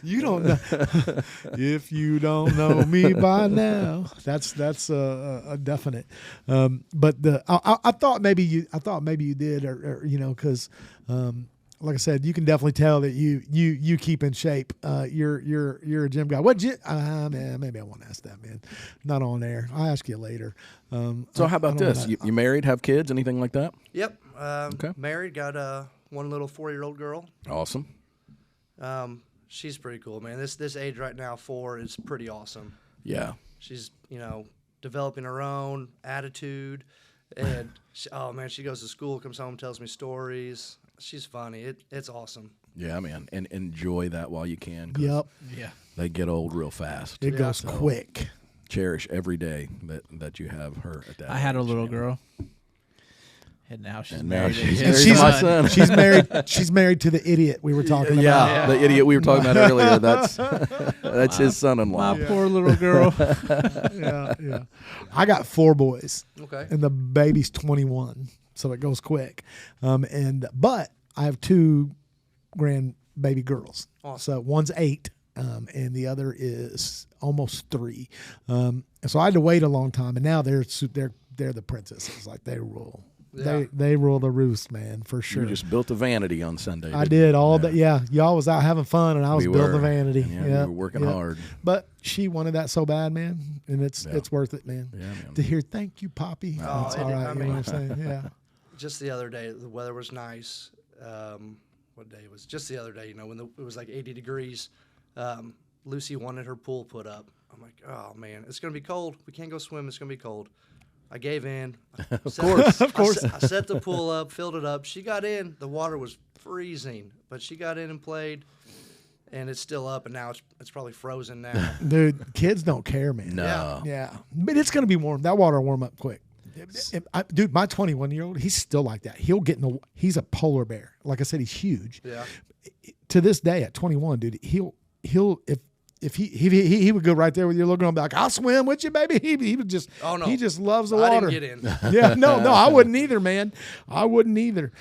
Speaker 1: You don't know. If you don't know me by now, that's a definite. But I thought maybe you did, or because like I said, you can definitely tell that you keep in shape. You're a gym guy. What gym? Man, maybe I won't ask that, man. Not on air. I'll ask you later.
Speaker 2: So how about
Speaker 1: I don't
Speaker 2: this?
Speaker 1: wanna-
Speaker 2: You married, have kids, anything like that?
Speaker 5: Yep.
Speaker 2: Okay.
Speaker 5: Married, got one little 4-year-old girl.
Speaker 2: Awesome.
Speaker 5: She's pretty cool, man. This age right now, 4, is pretty awesome.
Speaker 2: Yeah.
Speaker 5: She's developing her own attitude, and she goes to school, comes home, tells me stories. She's funny. It's awesome.
Speaker 2: Yeah, man. And enjoy that while you can. 'Cause
Speaker 1: Yep.
Speaker 4: Yeah.
Speaker 2: They get old real fast.
Speaker 1: It goes
Speaker 2: So
Speaker 1: quick.
Speaker 2: Cherish every day that you have her at that
Speaker 4: I had a
Speaker 2: age,
Speaker 4: little
Speaker 2: man.
Speaker 4: girl, and now she's
Speaker 2: And now
Speaker 4: married.
Speaker 2: she's-
Speaker 4: and
Speaker 1: And
Speaker 2: There's
Speaker 1: she's
Speaker 2: my son.
Speaker 1: she's married. She's married to the idiot we were talking about.
Speaker 2: Yeah, the idiot we were talking about earlier. That's his son-in-law.
Speaker 4: My poor little girl.
Speaker 1: Yeah. I got 4 boys.
Speaker 5: Okay.
Speaker 1: And the baby's 21, so it goes quick. But I have 2 grandbaby girls.
Speaker 5: Awesome.
Speaker 1: So one's 8, and the other is almost 3. And so I had to wait a long time, and now they're the princesses. Like they rule.
Speaker 5: Yeah.
Speaker 1: They rule the roost, man, for sure.
Speaker 2: You just built a vanity on Sunday.
Speaker 1: I
Speaker 2: didn't
Speaker 1: did
Speaker 2: you?
Speaker 1: all that. Yeah, y'all was out having fun, and I was
Speaker 2: We
Speaker 1: building
Speaker 2: were.
Speaker 1: a vanity.
Speaker 2: Yeah, we were working hard.
Speaker 1: But she wanted that so bad, man, and it's worth it, man.
Speaker 2: Yeah, man.
Speaker 1: To hear "Thank you, Poppy."
Speaker 5: Oh,
Speaker 1: That's all right.
Speaker 5: I
Speaker 1: You know
Speaker 5: mean-
Speaker 1: what I'm saying? Yeah.
Speaker 5: Just the other day, the weather was nice. What day was just the other day? When it was like 80 degrees. Lucy wanted her pool put up. I'm like, oh man, it's gonna be cold. We can't go swim. It's gonna be cold. I gave in. Of
Speaker 1: course.
Speaker 5: I set the pool up, filled it up. She got in. The water was freezing, but she got in and played, and it's still up. And now it's probably frozen now.
Speaker 1: Dude, kids don't care, man.
Speaker 2: No.
Speaker 1: Yeah, but it's gonna be warm. That water will warm up quick. Dude, my 21-year-old, he's still like that. He'll get in the. He's a polar bear. Like I said, he's huge.
Speaker 5: Yeah.
Speaker 1: To this day, at 21, dude, he'll if he would go right there with your little girl and be like, I'll swim with you, baby. He would just.
Speaker 5: Oh, no.
Speaker 1: He just loves the
Speaker 5: I
Speaker 1: water.
Speaker 5: didn't get in.
Speaker 1: Yeah, no, I wouldn't either, man. I wouldn't either.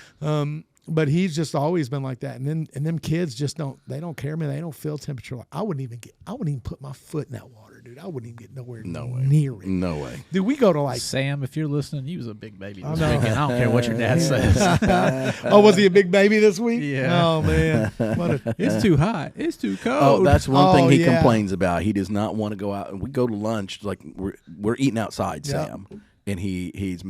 Speaker 1: But he's just always been like that. And them kids just don't care, man. They don't feel temperature. I wouldn't even put my foot in that water, dude. I wouldn't even get nowhere near it.
Speaker 2: No way.
Speaker 1: Dude, we go to like.
Speaker 4: Sam, if you're listening, you was a big baby this
Speaker 1: know.
Speaker 4: weekend. I don't care what your dad says.
Speaker 1: Oh, was he a big baby this week?
Speaker 4: Yeah.
Speaker 1: Oh man.
Speaker 4: It's too hot. It's too cold.
Speaker 2: Oh, that's one
Speaker 1: Oh,
Speaker 2: thing he
Speaker 1: yeah.
Speaker 2: complains about. He does not want to go out. And we go to lunch, like we're eating outside,
Speaker 1: Yeah.
Speaker 2: Sam, and he's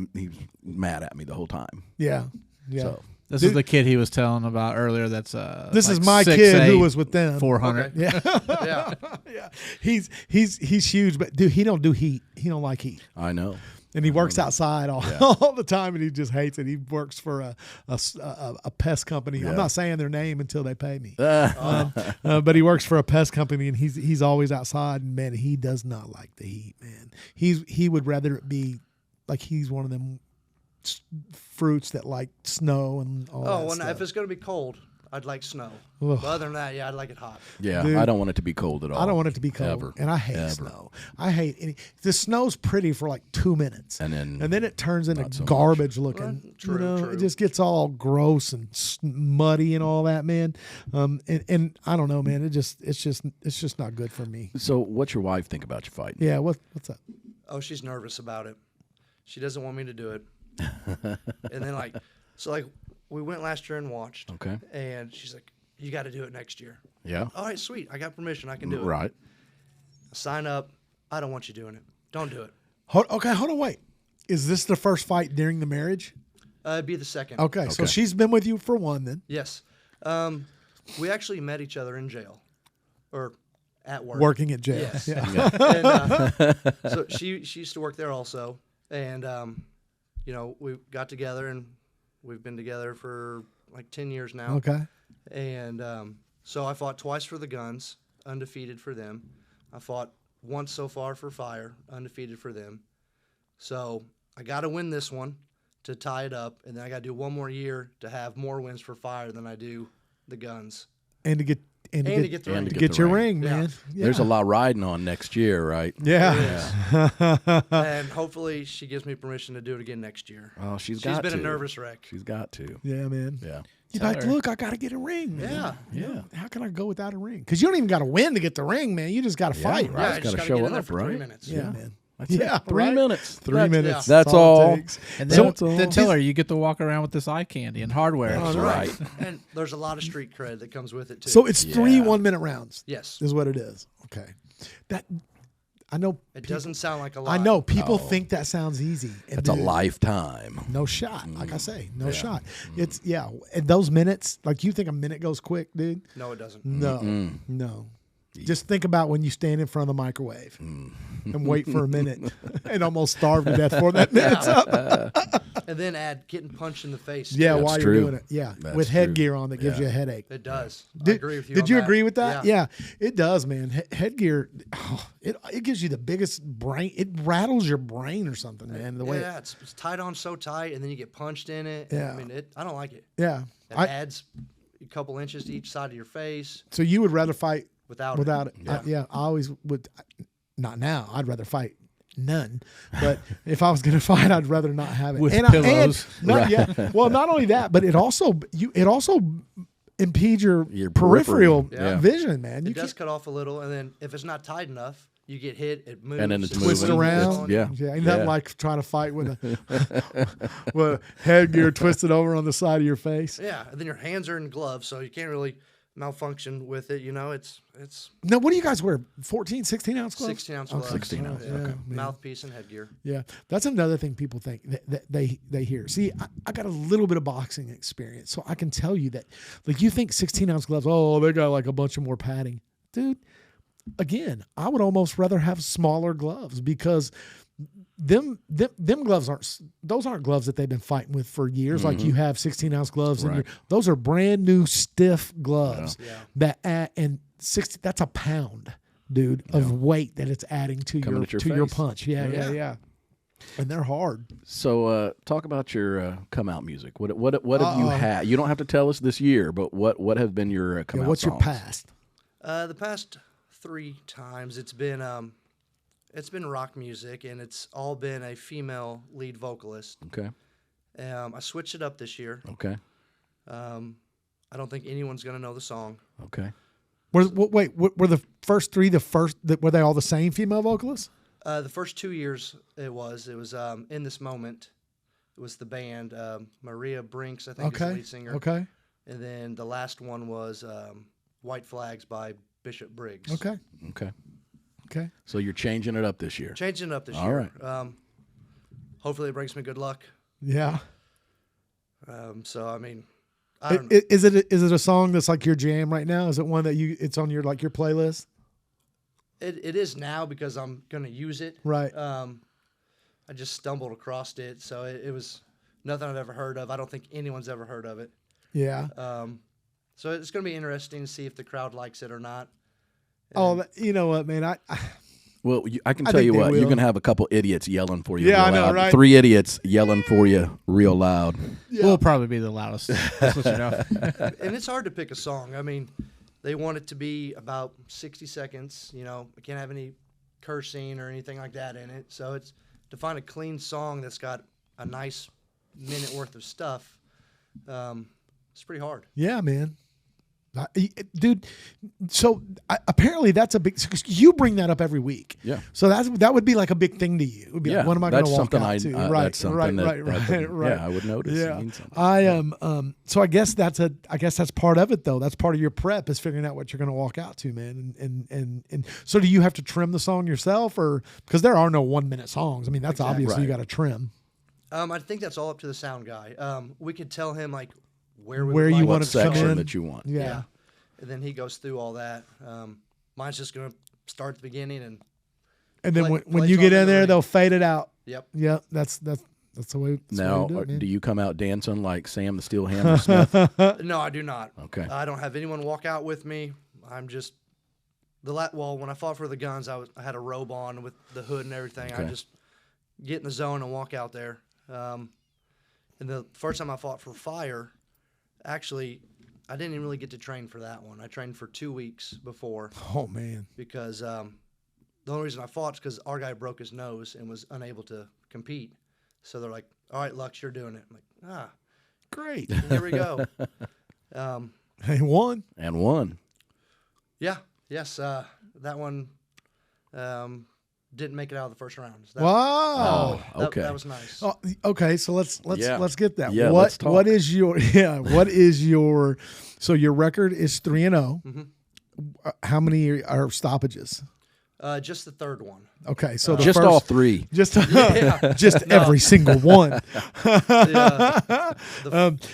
Speaker 2: mad at me the whole time.
Speaker 1: Yeah. Yeah.
Speaker 2: So
Speaker 4: This
Speaker 1: Dude.
Speaker 4: is the kid he was telling about earlier. That's
Speaker 1: This
Speaker 4: like
Speaker 1: is my
Speaker 4: 6'8",
Speaker 1: kid who was with them.
Speaker 4: 400.
Speaker 1: Yeah.
Speaker 5: Yeah.
Speaker 1: Yeah. He's huge, but dude, he don't do heat. He don't like heat.
Speaker 2: I know.
Speaker 1: And he works outside all the time, and he just hates it. He works for a pest company.
Speaker 2: Yeah.
Speaker 1: I'm not saying their name until they pay me. But he works for a pest company, and he's always outside. And man, he does not like the heat, man. He would rather it be like he's one of them fruits that like snow and all that
Speaker 5: Oh, well,
Speaker 1: stuff.
Speaker 5: if it's gonna be cold, I'd like snow.
Speaker 1: Ugh.
Speaker 5: But other than that, yeah, I'd like it hot.
Speaker 2: Yeah,
Speaker 1: Dude,
Speaker 2: I don't want it to be cold at all.
Speaker 1: I don't want it to be cold,
Speaker 2: Ever.
Speaker 1: and I hate snow. I hate any. The snow's pretty for like 2 minutes,
Speaker 2: And then
Speaker 1: it turns into
Speaker 2: not so much.
Speaker 1: garbage looking.
Speaker 5: Well, true, true.
Speaker 1: It just gets all gross and muddy and all that, man. And I don't know, man. It's just not good for me.
Speaker 2: So, what's your wife think about you fighting?
Speaker 1: Yeah, what's up?
Speaker 5: Oh, she's nervous about it. She doesn't want me to do it. And then we went last year and watched.
Speaker 2: Okay.
Speaker 5: And she's like, you got to do it next year.
Speaker 2: Yeah.
Speaker 5: All right, sweet. I got permission. I can do it.
Speaker 2: Right.
Speaker 5: Sign up. I don't want you doing it. Don't do it.
Speaker 1: Hold on, wait. Is this the first fight during the marriage?
Speaker 5: It'd be the second.
Speaker 1: Okay, so she's been with you for one then.
Speaker 5: Yes. We actually met each other in jail or at work.
Speaker 1: Working at jail.
Speaker 5: Yes.
Speaker 1: Yeah.
Speaker 5: And, so she used to work there also. And, we got together and we've been together for like 10 years now.
Speaker 1: Okay.
Speaker 5: And so I fought twice for the guns, undefeated for them. I fought once so far for fire, undefeated for them. So I got to win this one to tie it up, and then I got to do one more year to have more wins for fire than I do the guns.
Speaker 1: And to get
Speaker 5: to get the ring.
Speaker 1: to get your ring,
Speaker 5: Yeah.
Speaker 1: man. Yeah.
Speaker 2: There's a lot riding on next year, right?
Speaker 1: Yeah.
Speaker 5: And hopefully she gives me permission to do it again next year.
Speaker 2: Oh, she's
Speaker 5: She's
Speaker 2: got
Speaker 5: been
Speaker 2: to.
Speaker 5: a nervous wreck.
Speaker 2: She's got to.
Speaker 1: Yeah, man.
Speaker 2: Yeah.
Speaker 1: You're
Speaker 4: Tell
Speaker 1: like,
Speaker 4: her.
Speaker 1: look, I got to get a ring. Man.
Speaker 5: Yeah.
Speaker 2: Yeah.
Speaker 1: How can I go without a ring? Because you don't even got to win to get the ring, man. You just got to fight,
Speaker 2: Yeah,
Speaker 1: right?
Speaker 5: I
Speaker 2: Just
Speaker 5: just
Speaker 2: gotta
Speaker 5: gotta
Speaker 2: show
Speaker 5: get in there
Speaker 2: up,
Speaker 5: for 3
Speaker 2: right?
Speaker 5: minutes.
Speaker 1: Yeah, man.
Speaker 2: That's
Speaker 1: Yeah,
Speaker 2: it. 3
Speaker 1: right?
Speaker 2: minutes.
Speaker 1: 3 minutes.
Speaker 2: That's all.
Speaker 1: it takes.
Speaker 4: And
Speaker 1: So-
Speaker 4: then tell her you get to walk around with this eye candy and hardware.
Speaker 2: That's right.
Speaker 5: And there's a lot of street cred that comes with it, too.
Speaker 1: So it's three
Speaker 2: Yeah.
Speaker 1: 1 minute rounds.
Speaker 5: yes.
Speaker 1: Is what it is. Okay. That I know.
Speaker 5: It doesn't sound like a lot.
Speaker 1: I know people think that sounds easy. And
Speaker 2: That's a
Speaker 1: dude,
Speaker 2: lifetime.
Speaker 1: No shot. Like I say, no
Speaker 2: Yeah.
Speaker 1: shot. It's And those minutes, like you think a minute goes quick, dude?
Speaker 5: No, it doesn't.
Speaker 1: No, no. Just think about when you stand in front of the microwave and wait for a minute and almost starve to death before that minute's up.
Speaker 5: And then add getting punched in the face.
Speaker 1: Yeah,
Speaker 2: That's
Speaker 1: while
Speaker 2: true.
Speaker 1: you're doing it. Yeah,
Speaker 2: That's
Speaker 1: with
Speaker 2: true.
Speaker 1: headgear on that gives
Speaker 2: Yeah.
Speaker 1: you a headache.
Speaker 5: It does. I
Speaker 1: Did,
Speaker 5: agree with you.
Speaker 1: Did
Speaker 5: on
Speaker 1: you
Speaker 5: that.
Speaker 1: agree with that? Yeah, it does, man. Headgear, it gives you the biggest brain. It rattles your brain or something, man. The way,
Speaker 5: Yeah, it's tied on so tight, and then you get punched in it.
Speaker 1: Yeah.
Speaker 5: I mean, I don't like it.
Speaker 1: yeah.
Speaker 5: It adds a couple inches to each side of your face
Speaker 1: So you would rather fight
Speaker 5: without
Speaker 1: without it?
Speaker 5: Yeah.
Speaker 1: I always would. Not now. I'd rather fight none. But if I was going to fight, I'd rather not have it.
Speaker 4: With
Speaker 1: and
Speaker 4: pillows.
Speaker 1: Well, not only that, but it also impedes your peripheral
Speaker 2: periphery. Yeah.
Speaker 1: vision, man.
Speaker 5: It
Speaker 1: You
Speaker 5: does
Speaker 1: can't
Speaker 5: cut off a little, and then if it's not tight enough, you get hit. It moves.
Speaker 2: And then it's
Speaker 1: twist
Speaker 2: moving.
Speaker 1: around.
Speaker 2: Yeah.
Speaker 1: Ain't nothing like trying to fight with a headgear twisted over on the side of your face.
Speaker 5: Yeah, and then your hands are in gloves, so you can't really malfunction with it. You know, it's
Speaker 1: Now, what do you guys wear? 14, 16 ounce gloves?
Speaker 5: 16-ounce
Speaker 1: Oh,
Speaker 5: gloves.
Speaker 2: 16 ounce,
Speaker 5: Yeah.
Speaker 2: okay.
Speaker 5: Mouthpiece and headgear.
Speaker 1: Yeah, that's another thing people think that they hear. See, I got a little bit of boxing experience, so I can tell you that, like, you think 16 ounce gloves, oh, they got like a bunch of more padding, dude. Again, I would almost rather have smaller gloves because them gloves aren't gloves that they've been fighting with for years. Like you have 16 ounce gloves, and
Speaker 2: Right.
Speaker 1: those are brand new stiff gloves
Speaker 5: Yeah.
Speaker 1: that add, and 60. That's a pound, dude, of weight that it's adding to
Speaker 2: Coming at your
Speaker 1: your
Speaker 2: face.
Speaker 1: punch. Yeah. And they're hard.
Speaker 2: So, talk about your come out music. What have you had? You don't have to tell us this year, but what have been your come out
Speaker 1: What's
Speaker 2: songs?
Speaker 1: your past?
Speaker 5: The past 3 times it's been rock music, and it's all been a female lead vocalist.
Speaker 2: Okay.
Speaker 5: I switched it up this year.
Speaker 2: Okay.
Speaker 5: I don't think anyone's gonna know the song.
Speaker 2: Okay.
Speaker 1: Were the first three were they all the same female vocalists?
Speaker 5: The first 2 years it was In This Moment. It was the band Maria Brinks, I think, is the lead singer.
Speaker 1: Okay.
Speaker 5: And then the last one was White Flags by Bishop Briggs.
Speaker 1: Okay.
Speaker 2: Okay.
Speaker 1: Okay.
Speaker 2: So you're changing it up this year.
Speaker 5: Changing it up this
Speaker 2: All
Speaker 5: year.
Speaker 2: right.
Speaker 5: Hopefully it brings me good luck.
Speaker 1: Yeah.
Speaker 5: So I mean, I don't.
Speaker 1: Is it a song that's like your jam right now? Is it one that it's on your playlist?
Speaker 5: It is now because I'm gonna use it.
Speaker 1: Right.
Speaker 5: I just stumbled across it, so it was nothing I've ever heard of. I don't think anyone's ever heard of it.
Speaker 1: Yeah.
Speaker 5: So it's gonna be interesting to see if the crowd likes it or not.
Speaker 1: Oh, you know what, man?
Speaker 2: Well, I can
Speaker 1: I
Speaker 2: tell
Speaker 1: think
Speaker 2: you
Speaker 1: they
Speaker 2: what, you're
Speaker 1: will.
Speaker 2: going to have a couple idiots yelling for you.
Speaker 1: Yeah,
Speaker 2: real
Speaker 1: I know,
Speaker 2: loud.
Speaker 1: right?
Speaker 2: 3 idiots yelling for you real loud.
Speaker 4: We'll probably be the loudest. Just let you know.
Speaker 5: And it's hard to pick a song. I mean, they want it to be about 60 seconds. You know, it can't have any cursing or anything like that in it. So it's to find a clean song that's got a nice minute worth of stuff. It's pretty hard.
Speaker 1: Yeah, man. Dude, so apparently that's a big. Cause you bring that up every week.
Speaker 2: Yeah.
Speaker 1: So that would be like a big thing to you. It would be
Speaker 2: Yeah,
Speaker 1: like, what am I going to
Speaker 2: that's
Speaker 1: walk
Speaker 2: something
Speaker 1: out to?
Speaker 2: I-
Speaker 1: Right,
Speaker 2: that's something
Speaker 1: right.
Speaker 2: Yeah, I would notice. It
Speaker 1: Yeah,
Speaker 2: means something.
Speaker 1: I So I guess that's part of it though. That's part of your prep is figuring out what you're going to walk out to, man. And so do you have to trim the song yourself, or because there are no 1 minute songs? I mean, that's obviously you
Speaker 2: Right.
Speaker 1: got to trim.
Speaker 5: I think that's all up to the sound guy. We could tell him like where
Speaker 1: Where you
Speaker 5: like
Speaker 1: want
Speaker 5: the
Speaker 1: it to come
Speaker 2: section
Speaker 1: in.
Speaker 2: that you want.
Speaker 1: Yeah.
Speaker 5: And then he goes through all that. Mine's just going to start at the beginning and
Speaker 1: And then
Speaker 5: Play-
Speaker 1: when
Speaker 5: play
Speaker 1: you get
Speaker 5: something
Speaker 1: in there,
Speaker 5: already.
Speaker 1: they'll fade it out.
Speaker 5: yep.
Speaker 1: Yep, that's the way. That's the way
Speaker 2: Now,
Speaker 1: you do, it, man.
Speaker 2: do you come out dancing like Sam the Steel Hammer Smith?
Speaker 5: No, I do not.
Speaker 2: Okay.
Speaker 5: I don't have anyone walk out with me. I'm just well, when I fought for the guns, I had a robe on with the hood and everything. I
Speaker 2: Okay.
Speaker 5: just get in the zone and walk out there. And the first time I fought for fire, actually, I didn't even really get to train for that one. I trained for 2 weeks before
Speaker 1: Oh man.
Speaker 5: because the only reason I fought is because our guy broke his nose and was unable to compete. So they're like, "All right, Lux, you're doing it." I'm like,
Speaker 1: Great.
Speaker 5: here we go.
Speaker 1: Hey, won.
Speaker 2: And won.
Speaker 5: Yeah, yes, that one didn't make it out of the first round. That,
Speaker 1: Wow.
Speaker 2: Oh, okay.
Speaker 5: That was nice.
Speaker 1: Oh, okay, so let's
Speaker 2: Yeah.
Speaker 1: get that.
Speaker 2: Yeah,
Speaker 1: what
Speaker 2: let's talk.
Speaker 1: what is your so your record is 3-0.
Speaker 5: Mm-hmm.
Speaker 1: How many are stoppages?
Speaker 5: Just the third one.
Speaker 1: Okay, so the
Speaker 2: Just
Speaker 1: first,
Speaker 2: all 3.
Speaker 1: just just every single one.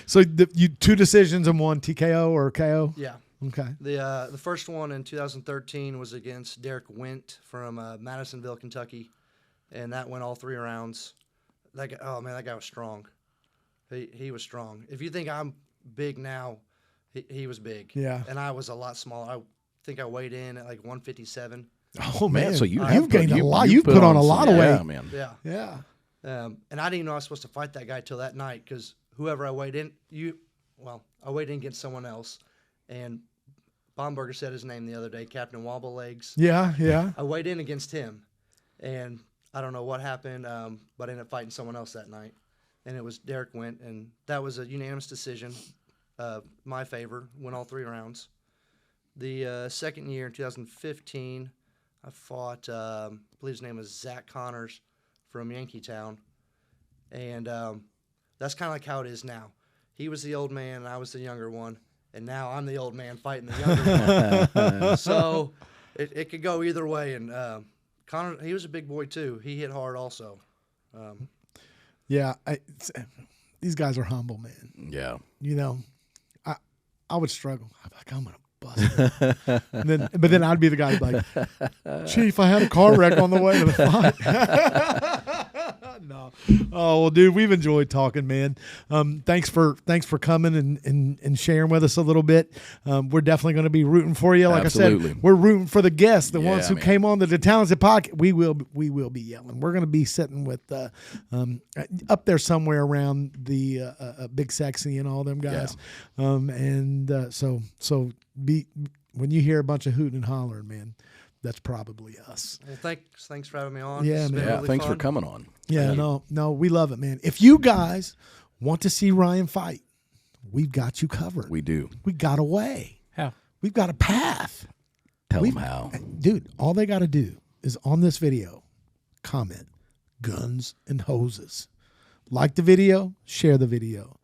Speaker 1: So you 2 decisions and 1 TKO or KO.
Speaker 5: Yeah.
Speaker 1: Okay.
Speaker 5: The first one in 2013 was against Derek Wint from Madisonville, Kentucky, and that went all 3 rounds. That guy, oh man, that guy was strong. He was strong. If you think I'm big now, he was big.
Speaker 1: Yeah.
Speaker 5: And I was a lot smaller. I think I weighed in at like 157.
Speaker 1: Oh man,
Speaker 2: Man, so
Speaker 1: you've gained a lot. You've put on a lot of weight.
Speaker 2: Yeah, man.
Speaker 5: Yeah.
Speaker 1: Yeah.
Speaker 5: And I didn't even know I was supposed to fight that guy till that night because whoever I weighed in, I weighed in against someone else, and Baumberger said his name the other day, Captain Wobble Legs.
Speaker 1: Yeah. Yeah.
Speaker 5: I weighed in against him, and I don't know what happened, but I ended up fighting someone else that night, and it was Derek Wint, and that was a unanimous decision, my favor, won all 3 rounds. The second year, in 2015, I fought, I believe his name was Zach Connors from Yankeetown, and that's kind of like how it is now. He was the old man, and I was the younger one, and now I'm the old man fighting the younger one. So it could go either way, and Connor, he was a big boy too. He hit hard also.
Speaker 1: Yeah. These guys are humble, man.
Speaker 2: Yeah.
Speaker 1: You know, I would struggle. I'd be like, I'm gonna bust it. But then I'd be the guy who'd be like, Chief, I had a car wreck on the way to the fight. No. Oh well, dude, we've enjoyed talking, man. Thanks for coming and sharing with us a little bit. We're definitely going to be rooting for you. Like I
Speaker 2: Absolutely.
Speaker 1: said, we're rooting for the guests, the
Speaker 2: Yeah,
Speaker 1: ones who
Speaker 2: man.
Speaker 1: came on the DeTalented Podcast. We will be yelling. We're going to be sitting with up there somewhere around the Big Sexy and all them guys. So be when you hear a bunch of hooting and hollering, man, that's probably us.
Speaker 5: Well, thanks for having me on.
Speaker 1: Yeah,
Speaker 5: It's been
Speaker 1: man.
Speaker 2: Yeah,
Speaker 5: really
Speaker 2: thanks
Speaker 5: fun.
Speaker 2: for coming on.
Speaker 1: Yeah, no, we love it, man. If you guys want to see Ryan fight, we've got you covered.
Speaker 2: We do.
Speaker 1: We got a way.
Speaker 4: How?
Speaker 1: We've got a path.
Speaker 2: Tell them how.
Speaker 1: Dude, all they got to do is on this video, comment guns and hoses. Like the video, share the video.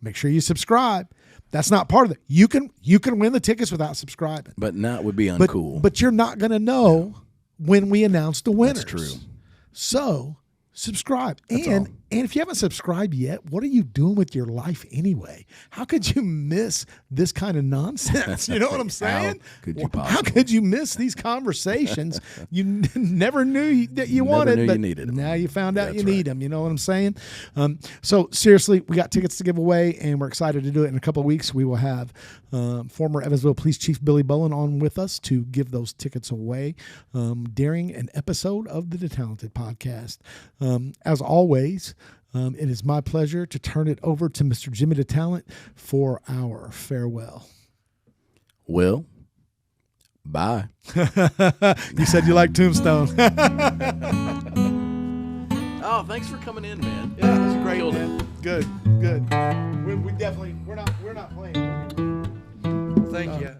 Speaker 1: Make sure you subscribe. That's not part of it. You can win the tickets without subscribing.
Speaker 2: But that would be
Speaker 1: But,
Speaker 2: uncool.
Speaker 1: but you're not going to know when we announce the winners.
Speaker 2: That's true.
Speaker 1: So subscribe.
Speaker 2: That's
Speaker 1: and
Speaker 2: all.
Speaker 1: And if you haven't subscribed yet, what are you doing with your life anyway? How could you miss this kind of nonsense? You know what I'm saying? How could you miss these conversations you never knew that you wanted, but
Speaker 2: needed them.
Speaker 1: Now you found out you need them. You know what I'm saying? So seriously, we got tickets to give away, and we're excited to do it. In a couple of weeks, we will have former Evansville Police Chief Billy Bolin on with us to give those tickets away during an episode of the DeTalented Podcast. As always, it is my pleasure to turn it over to Mr. Jimmy DeTalent for our farewell.
Speaker 2: Well, bye.
Speaker 1: You said you like Tombstone.
Speaker 2: Oh, thanks for coming in, man.
Speaker 1: Yeah, it was great, man. Good. We definitely we're not playing.
Speaker 5: Thank you.